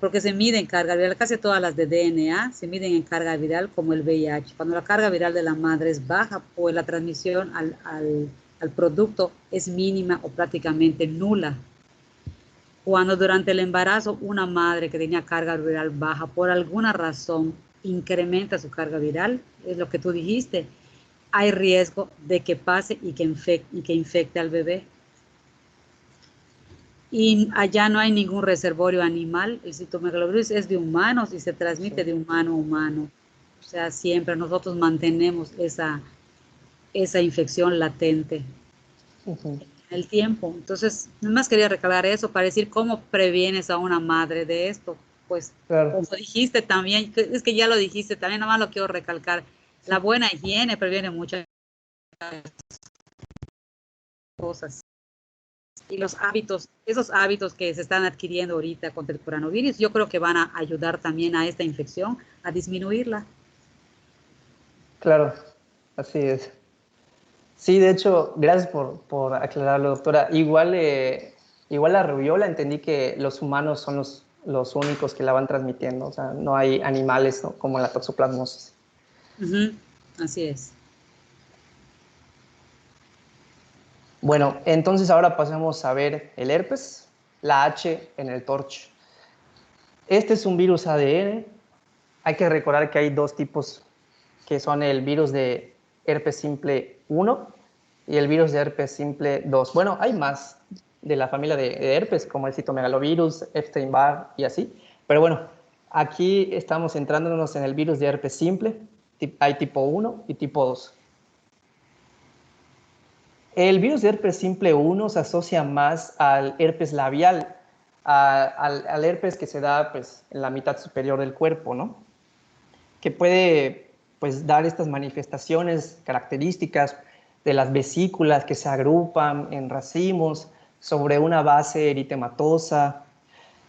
porque se mide en carga viral, casi todas las de DNA se miden en carga viral como el VIH. Cuando la carga viral de la madre es baja, pues la transmisión al producto es mínima o prácticamente nula. Cuando durante el embarazo una madre que tenía carga viral baja por alguna razón incrementa su carga viral, es lo que tú dijiste, hay riesgo de que pase y que infecte al bebé. Y allá no hay ningún reservorio animal, el citomegalovirus es de humanos y se transmite de humano a humano. O sea, siempre nosotros mantenemos esa infección latente en el tiempo. Entonces, nada más quería recalcar eso para decir cómo previenes a una madre de esto. Pues, Claro. como dijiste también, es que ya lo dijiste también, nada más lo quiero recalcar. La buena higiene previene muchas cosas. Y los hábitos, esos hábitos que se están adquiriendo ahorita contra el coronavirus, yo creo que van a ayudar también a esta infección a disminuirla. Claro, así es. Sí, de hecho, gracias por aclararlo, doctora. Igual la rubiola entendí que los humanos son los únicos que la van transmitiendo, o sea, no hay animales, ¿no?, como la toxoplasmosis. Uh-huh. Así es. Bueno, entonces ahora pasamos a ver el herpes, la H en el torch. Este es un virus ADN. Hay que recordar que hay dos tipos, que son el virus de herpes simple 1 y el virus de herpes simple 2. Bueno, hay más de la familia de herpes, como el citomegalovirus, Epstein-Barr y así. Pero bueno, aquí estamos centrándonos en el virus de herpes simple. Hay tipo 1 y tipo 2. El virus de herpes simple 1 se asocia más al herpes labial, al herpes que se da pues, en la mitad superior del cuerpo, ¿no?, que puede pues, dar estas manifestaciones características de las vesículas que se agrupan en racimos sobre una base eritematosa.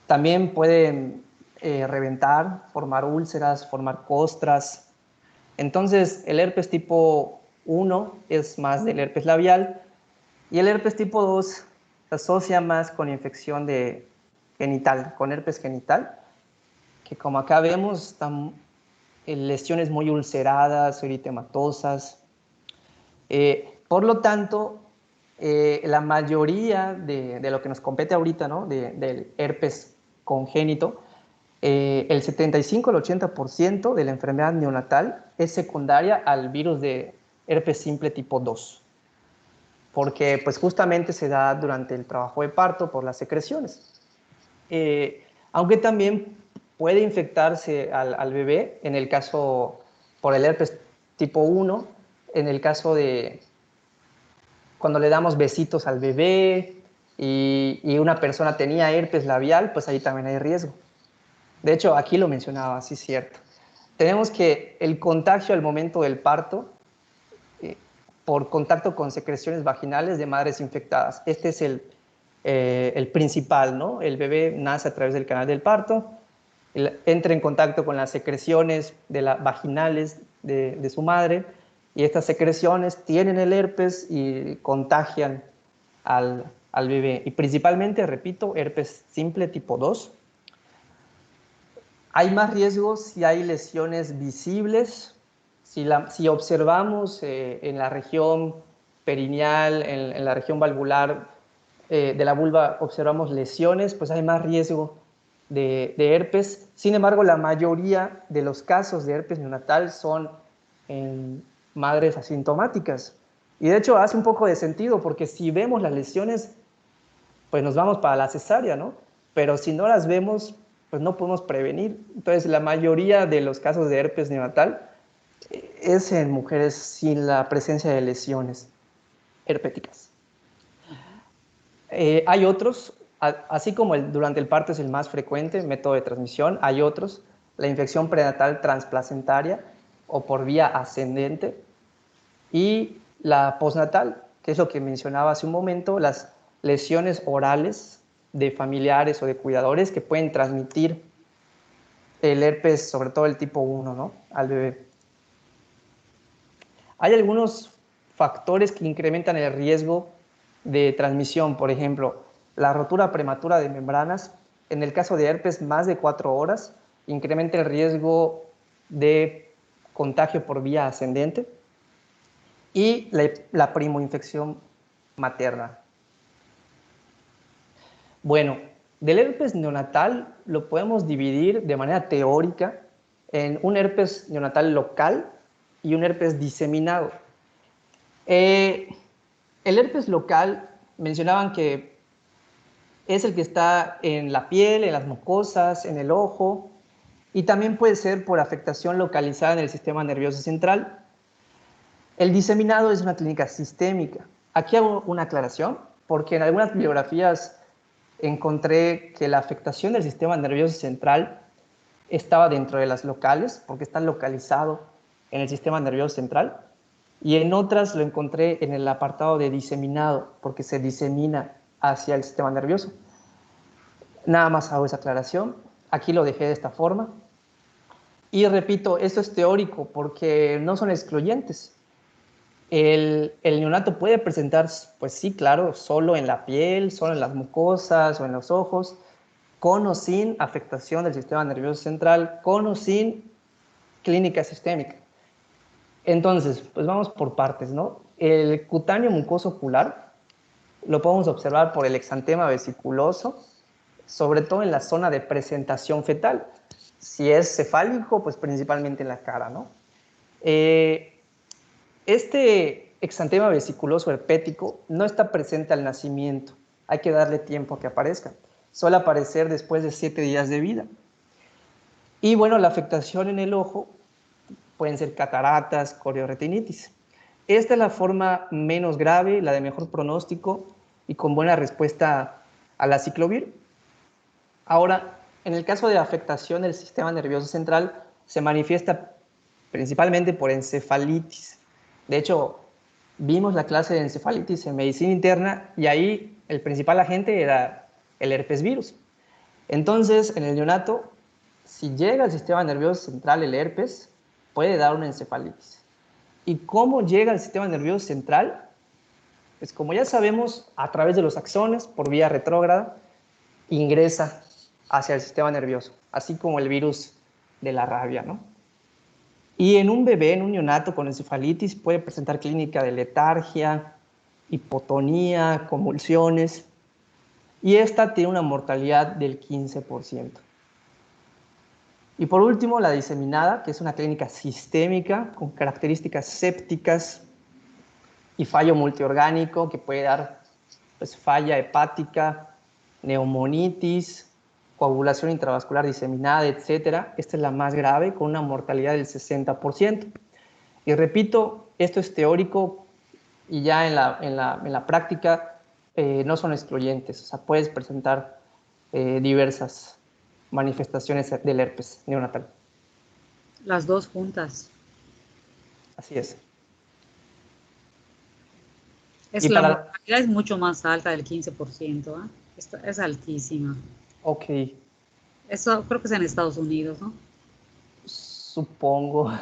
También pueden reventar, formar úlceras, formar costras. Entonces, el herpes tipo 1 es más del herpes labial y el herpes tipo 2 se asocia más con infección de genital, con herpes genital, que como acá vemos están lesiones muy ulceradas, eritematosas. Por lo tanto, la mayoría de lo que nos compete ahorita, ¿no?, del herpes congénito, el 75 al 80% de la enfermedad neonatal es secundaria al virus de herpes simple tipo 2, porque pues justamente se da durante el trabajo de parto por las secreciones. Aunque también puede infectarse al bebé, en el caso por el herpes tipo 1, en el caso de cuando le damos besitos al bebé y una persona tenía herpes labial, pues ahí también hay riesgo. De hecho, aquí lo mencionaba, sí es cierto. Tenemos que el contagio al momento del parto por contacto con secreciones vaginales de madres infectadas. Este es el principal, ¿no? El bebé nace a través del canal del parto, entra en contacto con las secreciones vaginales de su madre y estas secreciones tienen el herpes y contagian al bebé. Y principalmente, repito, herpes simple tipo 2. Hay más riesgos si hay lesiones visibles, si observamos en la región perineal, en la región valvular de la vulva, observamos lesiones, pues hay más riesgo de herpes. Sin embargo, la mayoría de los casos de herpes neonatal son en madres asintomáticas Y de hecho hace un poco de sentido, porque si vemos las lesiones, pues nos vamos para la cesárea, ¿no? Pero si no las vemos, pues no podemos prevenir. Entonces, la mayoría de los casos de herpes neonatal es en mujeres sin la presencia de lesiones herpéticas. Hay otros, así como durante el parto es el más frecuente método de transmisión, hay otros, la infección prenatal transplacentaria o por vía ascendente y la postnatal, que es lo que mencionaba hace un momento, las lesiones orales de familiares o de cuidadores que pueden transmitir el herpes, sobre todo el tipo 1, ¿no?, al bebé. Hay algunos factores que incrementan el riesgo de transmisión, por ejemplo, la rotura prematura de membranas, en el caso de herpes más de 4 horas, incrementa el riesgo de contagio por vía ascendente, y la primoinfección materna. Bueno, del herpes neonatal lo podemos dividir de manera teórica en un herpes neonatal local y un herpes diseminado. El herpes local mencionaban que es el que está en la piel, en las mucosas, en el ojo, y también puede ser por afectación localizada en el sistema nervioso central. El diseminado es una clínica sistémica. Aquí hago una aclaración, porque en algunas bibliografías encontré que la afectación del sistema nervioso central estaba dentro de las locales, porque está localizado en el sistema nervioso central, y en otras lo encontré en el apartado de diseminado, porque se disemina hacia el sistema nervioso. Nada más hago esa aclaración. Aquí lo dejé de esta forma. Y repito, esto es teórico, porque no son excluyentes. El neonato puede presentar, pues sí, claro, solo en la piel, solo en las mucosas o en los ojos, con o sin afectación del sistema nervioso central, con o sin clínica sistémica. Entonces, pues vamos por partes, ¿no? El cutáneo mucoso ocular lo podemos observar por el exantema vesiculoso, sobre todo en la zona de presentación fetal. Si es cefálico, pues principalmente en la cara, ¿no? Este exantema vesiculoso herpético no está presente al nacimiento. Hay que darle tiempo a que aparezca. Suele aparecer después de 7 días de vida. Y bueno, la afectación en el ojo pueden ser cataratas, corioretinitis. Esta es la forma menos grave, la de mejor pronóstico y con buena respuesta a la ciclovir. Ahora, en el caso de afectación del sistema nervioso central, se manifiesta principalmente por encefalitis. De hecho, vimos la clase de encefalitis en medicina interna y ahí el principal agente era el herpes virus. Entonces, en el neonato, si llega al sistema nervioso central el herpes, puede dar una encefalitis. ¿Y cómo llega al sistema nervioso central? Pues como ya sabemos, a través de los axones, por vía retrógrada, ingresa hacia el sistema nervioso, así como el virus de la rabia, ¿no? Y en un bebé, en un neonato con encefalitis, puede presentar clínica de letargia, hipotonía, convulsiones, y esta tiene una mortalidad del 15%. Y por último, la diseminada, que es una clínica sistémica con características sépticas y fallo multiorgánico que puede dar, pues, falla hepática, neumonitis, coagulación intravascular diseminada, etc. Esta es la más grave, con una mortalidad del 60%. Y repito, esto es teórico y ya en la práctica no son excluyentes. O sea, puedes presentar diversas manifestaciones del herpes neonatal. Las dos juntas. Así es. La mortalidad es mucho más alta del 15%, ¿eh? Es altísima. Ok. Eso creo que es en Estados Unidos, ¿no? Supongo.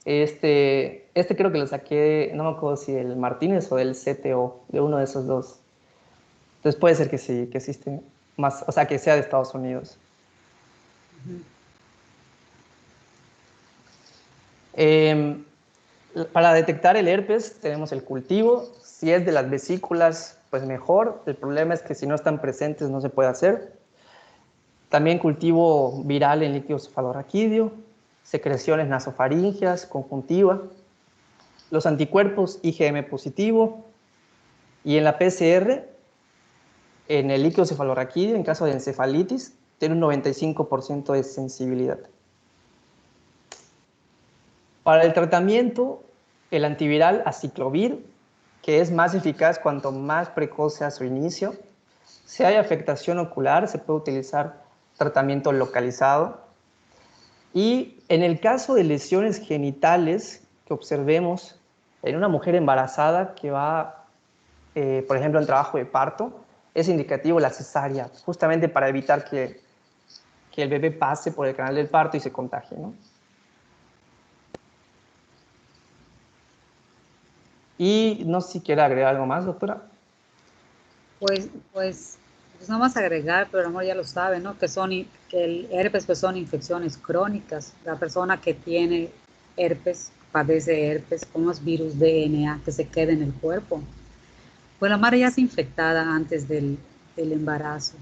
Este creo que lo saqué, no me acuerdo si del Martínez o del CTO, de uno de esos dos. Entonces puede ser que sí, que existe más, o sea, que sea de Estados Unidos. Para detectar el herpes tenemos el cultivo. Si es de las vesículas, pues mejor. El problema es que si no están presentes no se puede hacer. También cultivo viral en líquido cefalorraquídeo, secreciones nasofaringeas, conjuntiva. Los anticuerpos IgM positivo y en la PCR, en el líquido cefalorraquídeo, en caso de encefalitis, tiene un 95% de sensibilidad. Para el tratamiento, el antiviral aciclovir, que es más eficaz cuanto más precoz sea su inicio. Si hay afectación ocular, se puede utilizar tratamiento localizado. Y en el caso de lesiones genitales que observemos en una mujer embarazada que va, por ejemplo, en trabajo de parto, es indicativo la cesárea, justamente para evitar que el bebé pase por el canal del parto y se contagie, ¿no? Y no sé si quiere agregar algo más, doctora. Pues no más agregar, pero el amor ya lo sabe, ¿no? Que el herpes pues son infecciones crónicas. La persona que tiene herpes, padece herpes, con los virus DNA que se queda en el cuerpo. Pues la madre ya está infectada antes del embarazo.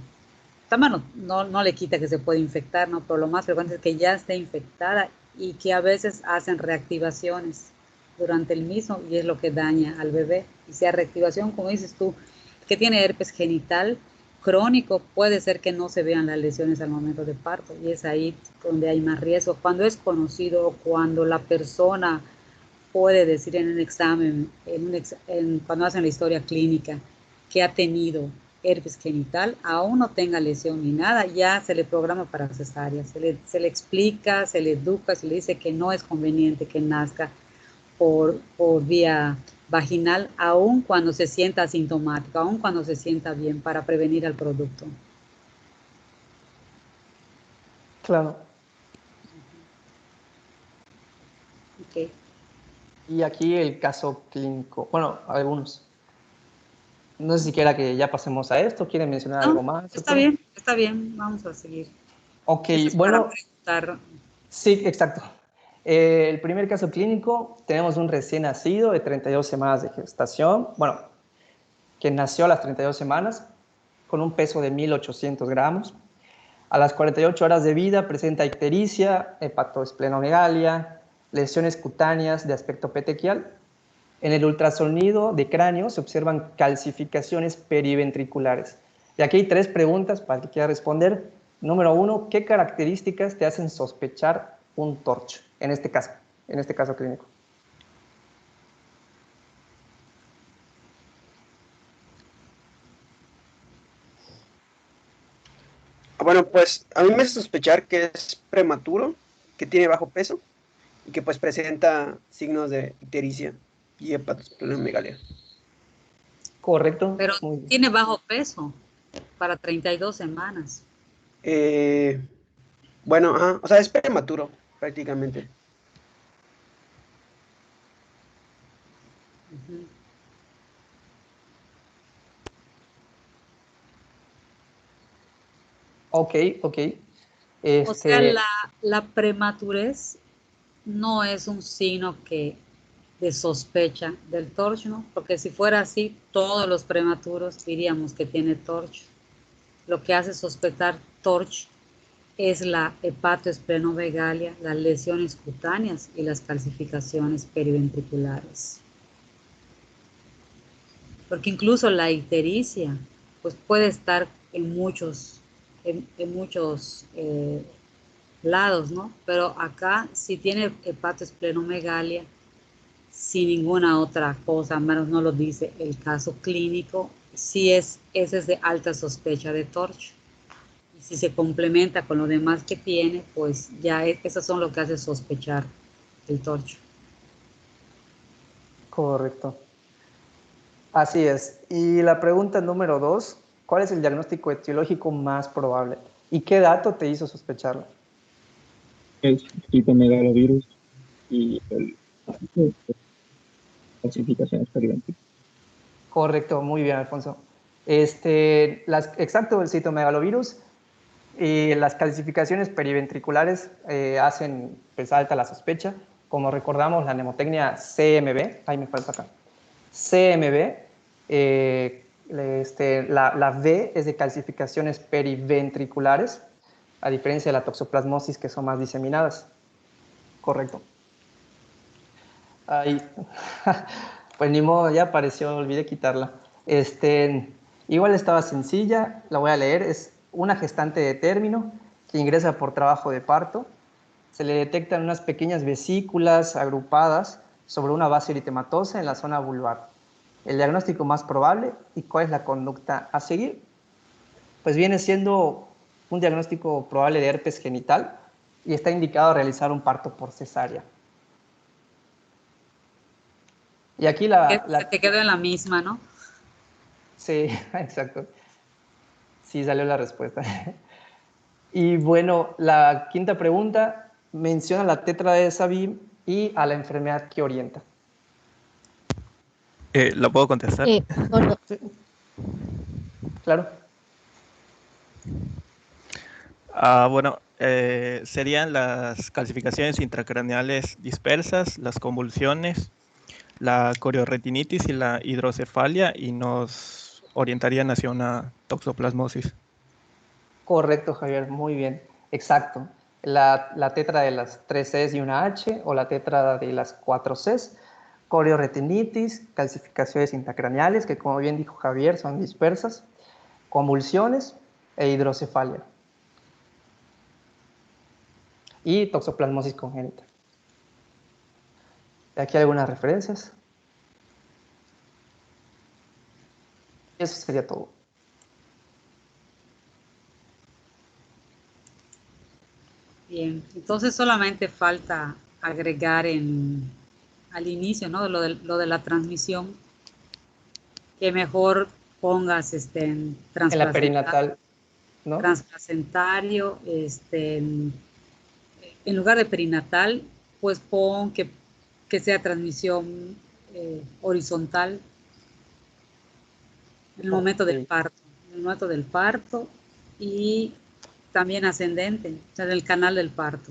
También no le quita que se puede infectar, ¿no? Pero lo más frecuente es que ya esté infectada y que a veces hacen reactivaciones durante el mismo y es lo que daña al bebé. Y sea reactivación, como dices tú, que tiene herpes genital crónico, puede ser que no se vean las lesiones al momento de parto y es ahí donde hay más riesgo. Cuando es conocido, cuando la persona puede decir en un examen, cuando hacen la historia clínica, que ha tenido herpes genital, aún no tenga lesión ni nada, ya se le programa para cesárea, se le explica, se le educa, se le dice que no es conveniente que nazca por vía vaginal, aún cuando se sienta asintomático, aún cuando se sienta bien, para prevenir al producto. Claro. Okay. Y aquí el caso clínico, bueno, algunos. No sé si quiera que ya pasemos a esto, ¿quieren mencionar No, algo más, doctora? está bien, vamos a seguir. Ok, Esto es para bueno, preguntar. sí, exacto. El primer caso clínico, tenemos un recién nacido de 32 semanas de gestación, bueno, que nació a las 32 semanas con un peso de 1.800 gramos. A las 48 horas de vida presenta ictericia, hepatoesplenomegalia, lesiones cutáneas de aspecto petequial. En el ultrasonido de cráneo se observan calcificaciones periventriculares. Y aquí hay 3 preguntas para que quiera responder. Número 1, ¿qué características te hacen sospechar un TORCH en este caso clínico? Bueno, pues a mí me hace sospechar que es prematuro, que tiene bajo peso y que pues presenta signos de ictericia y hepatosplenomegalia. Correcto, Pero muy bien. tiene bajo peso para 32 semanas. Eh, bueno, o sea, es prematuro prácticamente. Uh-huh. Ok, ok. O sea, Este, la prematurez no es un signo de sospecha del TORCH, ¿no? Porque si fuera así, todos los prematuros diríamos que tiene TORCH. Lo que hace sospechar TORCH es la hepatoesplenomegalia, las lesiones cutáneas y las calcificaciones periventriculares. Porque incluso la ictericia pues puede estar en muchos lados, ¿no? Pero acá si tiene hepatoesplenomegalia, sin ninguna otra cosa, menos no lo dice el caso clínico, sí ese es de alta sospecha de TORCH. Y si se complementa con lo demás que tiene, pues ya esos son lo que hace sospechar el TORCH. correcto. Así es. Y la pregunta número 2, ¿cuál es el diagnóstico etiológico más probable? ¿Y qué dato te hizo sospecharlo? El citomegalovirus y el clasificación experimental. Correcto, muy bien, Alfonso. Exacto, el citomegalovirus y las calcificaciones periventriculares hacen pues, alta la sospecha. Como recordamos, la mnemotecnia CMV, ahí me falta acá, CMV, la V es de calcificaciones periventriculares, a diferencia de la toxoplasmosis que son más diseminadas. Correcto. Ahí. Pues ni modo, ya apareció, olvidé quitarla. Igual estaba sencilla, la voy a leer. Es una gestante de término que ingresa por trabajo de parto. Se le detectan unas pequeñas vesículas agrupadas sobre una base eritematosa en la zona vulvar. El diagnóstico más probable y cuál es la conducta a seguir. Pues viene siendo un diagnóstico probable de herpes genital y está indicado a realizar un parto por cesárea. Y aquí Se te quedó en la misma, ¿no? Sí, exacto. Sí, salió la respuesta. Y bueno, la quinta pregunta menciona la tetra de Sabin y a la enfermedad que orienta. ¿Lo puedo contestar? Bueno, Sí, claro. Bueno, serían las calcificaciones intracraneales dispersas, las convulsiones, la corioretinitis y la hidrocefalia, y nos orientarían hacia una toxoplasmosis. Correcto, Javier, muy bien. Exacto. La tetra de las 3 Cs y una H o la tetra de las 4 Cs, corioretinitis, calcificaciones intracraneales, que como bien dijo Javier, son dispersas, convulsiones e hidrocefalia. Y toxoplasmosis congénita. Aquí algunas referencias. Eso sería todo. Bien, entonces solamente falta agregar al inicio, ¿no? Lo de la transmisión, que mejor pongas en En la perinatal, ¿no? transplacentario, en lugar de perinatal, pues pon que sea transmisión horizontal en el momento del Ok. parto, en el momento del parto y también ascendente, o sea, en el canal del parto.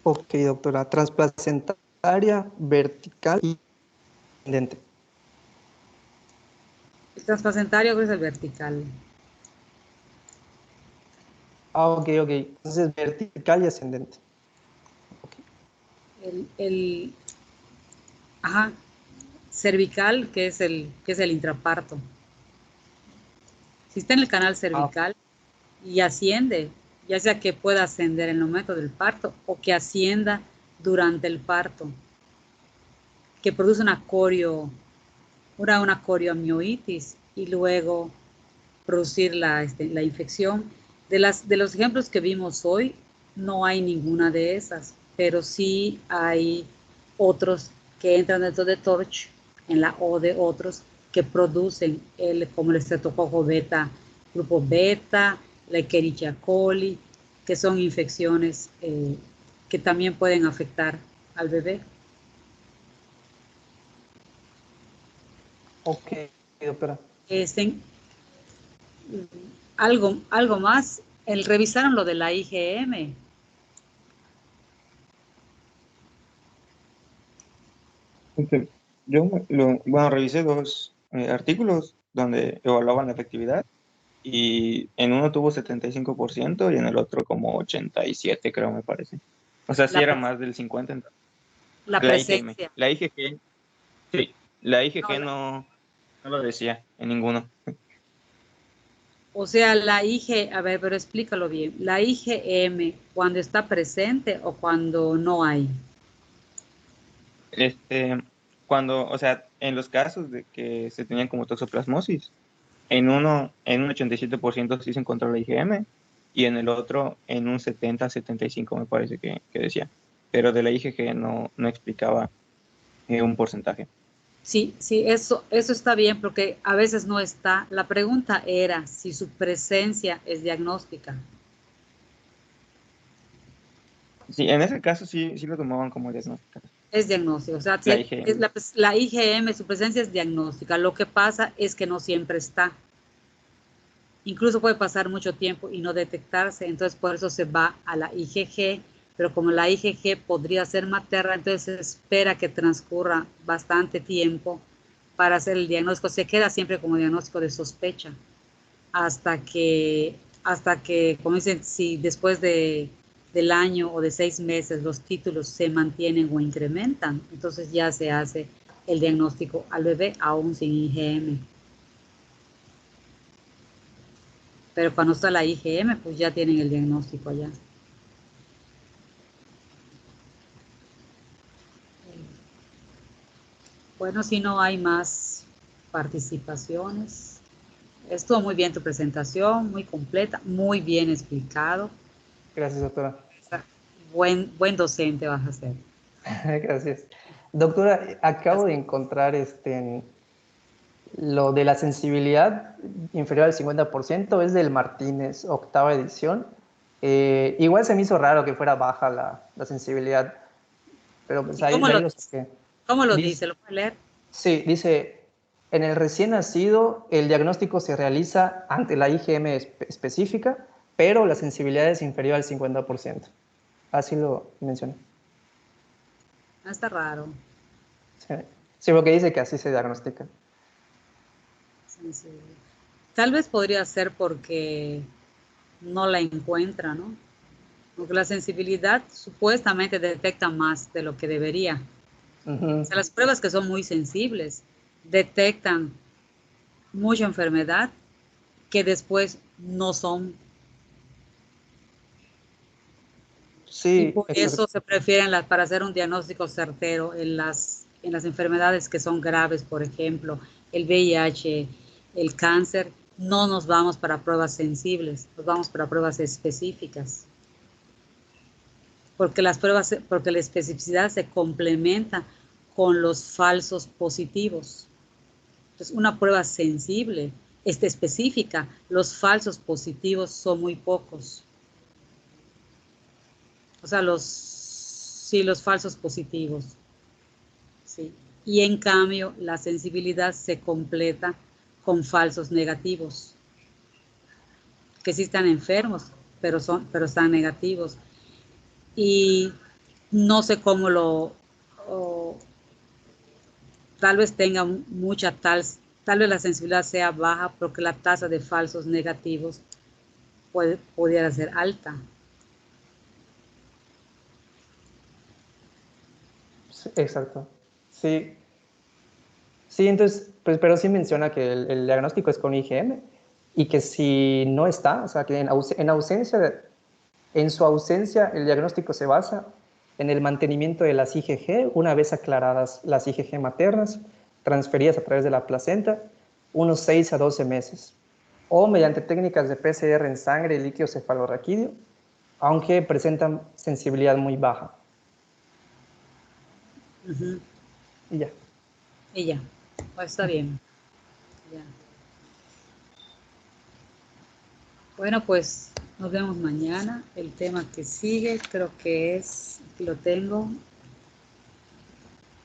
Ok, doctora. Transplacentaria, vertical y ascendente. El transplacentario es el vertical. Ah, ok, ok. Entonces, vertical y ascendente. El ajá, cervical, que es el intraparto. Si está en el canal Ah, cervical y asciende, ya sea que pueda ascender en el momento del parto o que ascienda durante el parto, que produce una corioamioitis y luego producir la infección. De los ejemplos que vimos hoy, no hay ninguna de esas, pero sí hay otros que entran dentro de TORCH, en la O de otros, que producen como el estreptococo beta, grupo beta, la Escherichia coli, que son infecciones que también pueden afectar al bebé. ok, doctora. Este, algo más, revisaron lo de la IgM. Este, bueno, revisé dos artículos donde evaluaban la efectividad y en uno tuvo 75% y en el otro como 87, creo, me parece. O sea, sí La, era más del 50. la La IgM. presencia. La IgG, sí. La No, IgG no lo decía en ninguno. o sea, la IG, a ver, pero explícalo bien. La IgM, cuando está presente o cuando no hay. Este, o sea, en los casos de que se tenían como toxoplasmosis, en un 87% sí se encontró la IgM y en el otro en un 70-75 me parece que decía. Pero de la IgG no explicaba un porcentaje. Sí, sí, eso está bien porque a veces no está. La pregunta era si su presencia es diagnóstica. Sí, en ese caso sí lo tomaban como diagnóstica. Es diagnóstica. O sea, La IgM. la IgM, su presencia es diagnóstica. Lo que pasa es que no siempre está. Incluso puede pasar mucho tiempo y no detectarse, entonces por eso se va a la IgG, pero como la IgG podría ser materna, entonces se espera que transcurra bastante tiempo para hacer el diagnóstico. Se queda siempre como diagnóstico de sospecha hasta que, como dicen, si después de del año o de 6 meses los títulos se mantienen o incrementan, entonces ya se hace el diagnóstico al bebé aún sin IgM. Pero cuando está la IgM, pues ya tienen el diagnóstico allá. Bueno, si no hay más participaciones. Estuvo muy bien tu presentación, muy completa, muy bien explicado. Gracias, doctora. Buen docente vas a ser. Gracias. Doctora, acabo de encontrar lo de la sensibilidad inferior al 50%, es del Martínez, octava edición. Igual se me hizo raro que fuera baja la sensibilidad, pero pues ahí, de ahí lo saqué. ¿Cómo lo dice? ¿Lo puede leer? Sí, dice, en el recién nacido el diagnóstico se realiza ante la IgM específica, pero la sensibilidad es inferior al 50%. Así lo mencioné. Ah, está raro. Sí. Sí, porque dice que así se diagnostica. Sí. Tal vez podría ser porque no la encuentra, ¿no? Porque la sensibilidad supuestamente detecta más de lo que debería. O sea, las pruebas que son muy sensibles detectan mucha enfermedad que después no son. Sí, Y por exacto. eso se prefieren para hacer un diagnóstico certero en las enfermedades que son graves, por ejemplo, el VIH, el cáncer, no nos vamos para pruebas sensibles, nos vamos para pruebas específicas. Porque porque la especificidad se complementa con los falsos positivos. Entonces, una prueba sensible, específica, los falsos positivos son muy pocos. O sea, los falsos positivos. Sí. Y en cambio, la sensibilidad se completa con falsos negativos, que sí están enfermos, pero están negativos. Y no sé cómo tal vez tenga tal vez la sensibilidad sea baja porque la tasa de falsos negativos pudiera ser alta. Sí, exacto. Sí. Sí, entonces, pues, pero sí menciona que el diagnóstico es con IgM y que si no está, o sea, que en su ausencia el diagnóstico se basa en el mantenimiento de las IgG una vez aclaradas las IgG maternas, transferidas a través de la placenta, unos 6 a 12 meses, o mediante técnicas de PCR en sangre y líquido cefalorraquídeo, aunque presentan sensibilidad muy baja. Uh-huh. Y ya. Y ya, pues está bien. Ya. Bueno, pues nos vemos mañana. El tema que sigue creo que es, aquí lo tengo,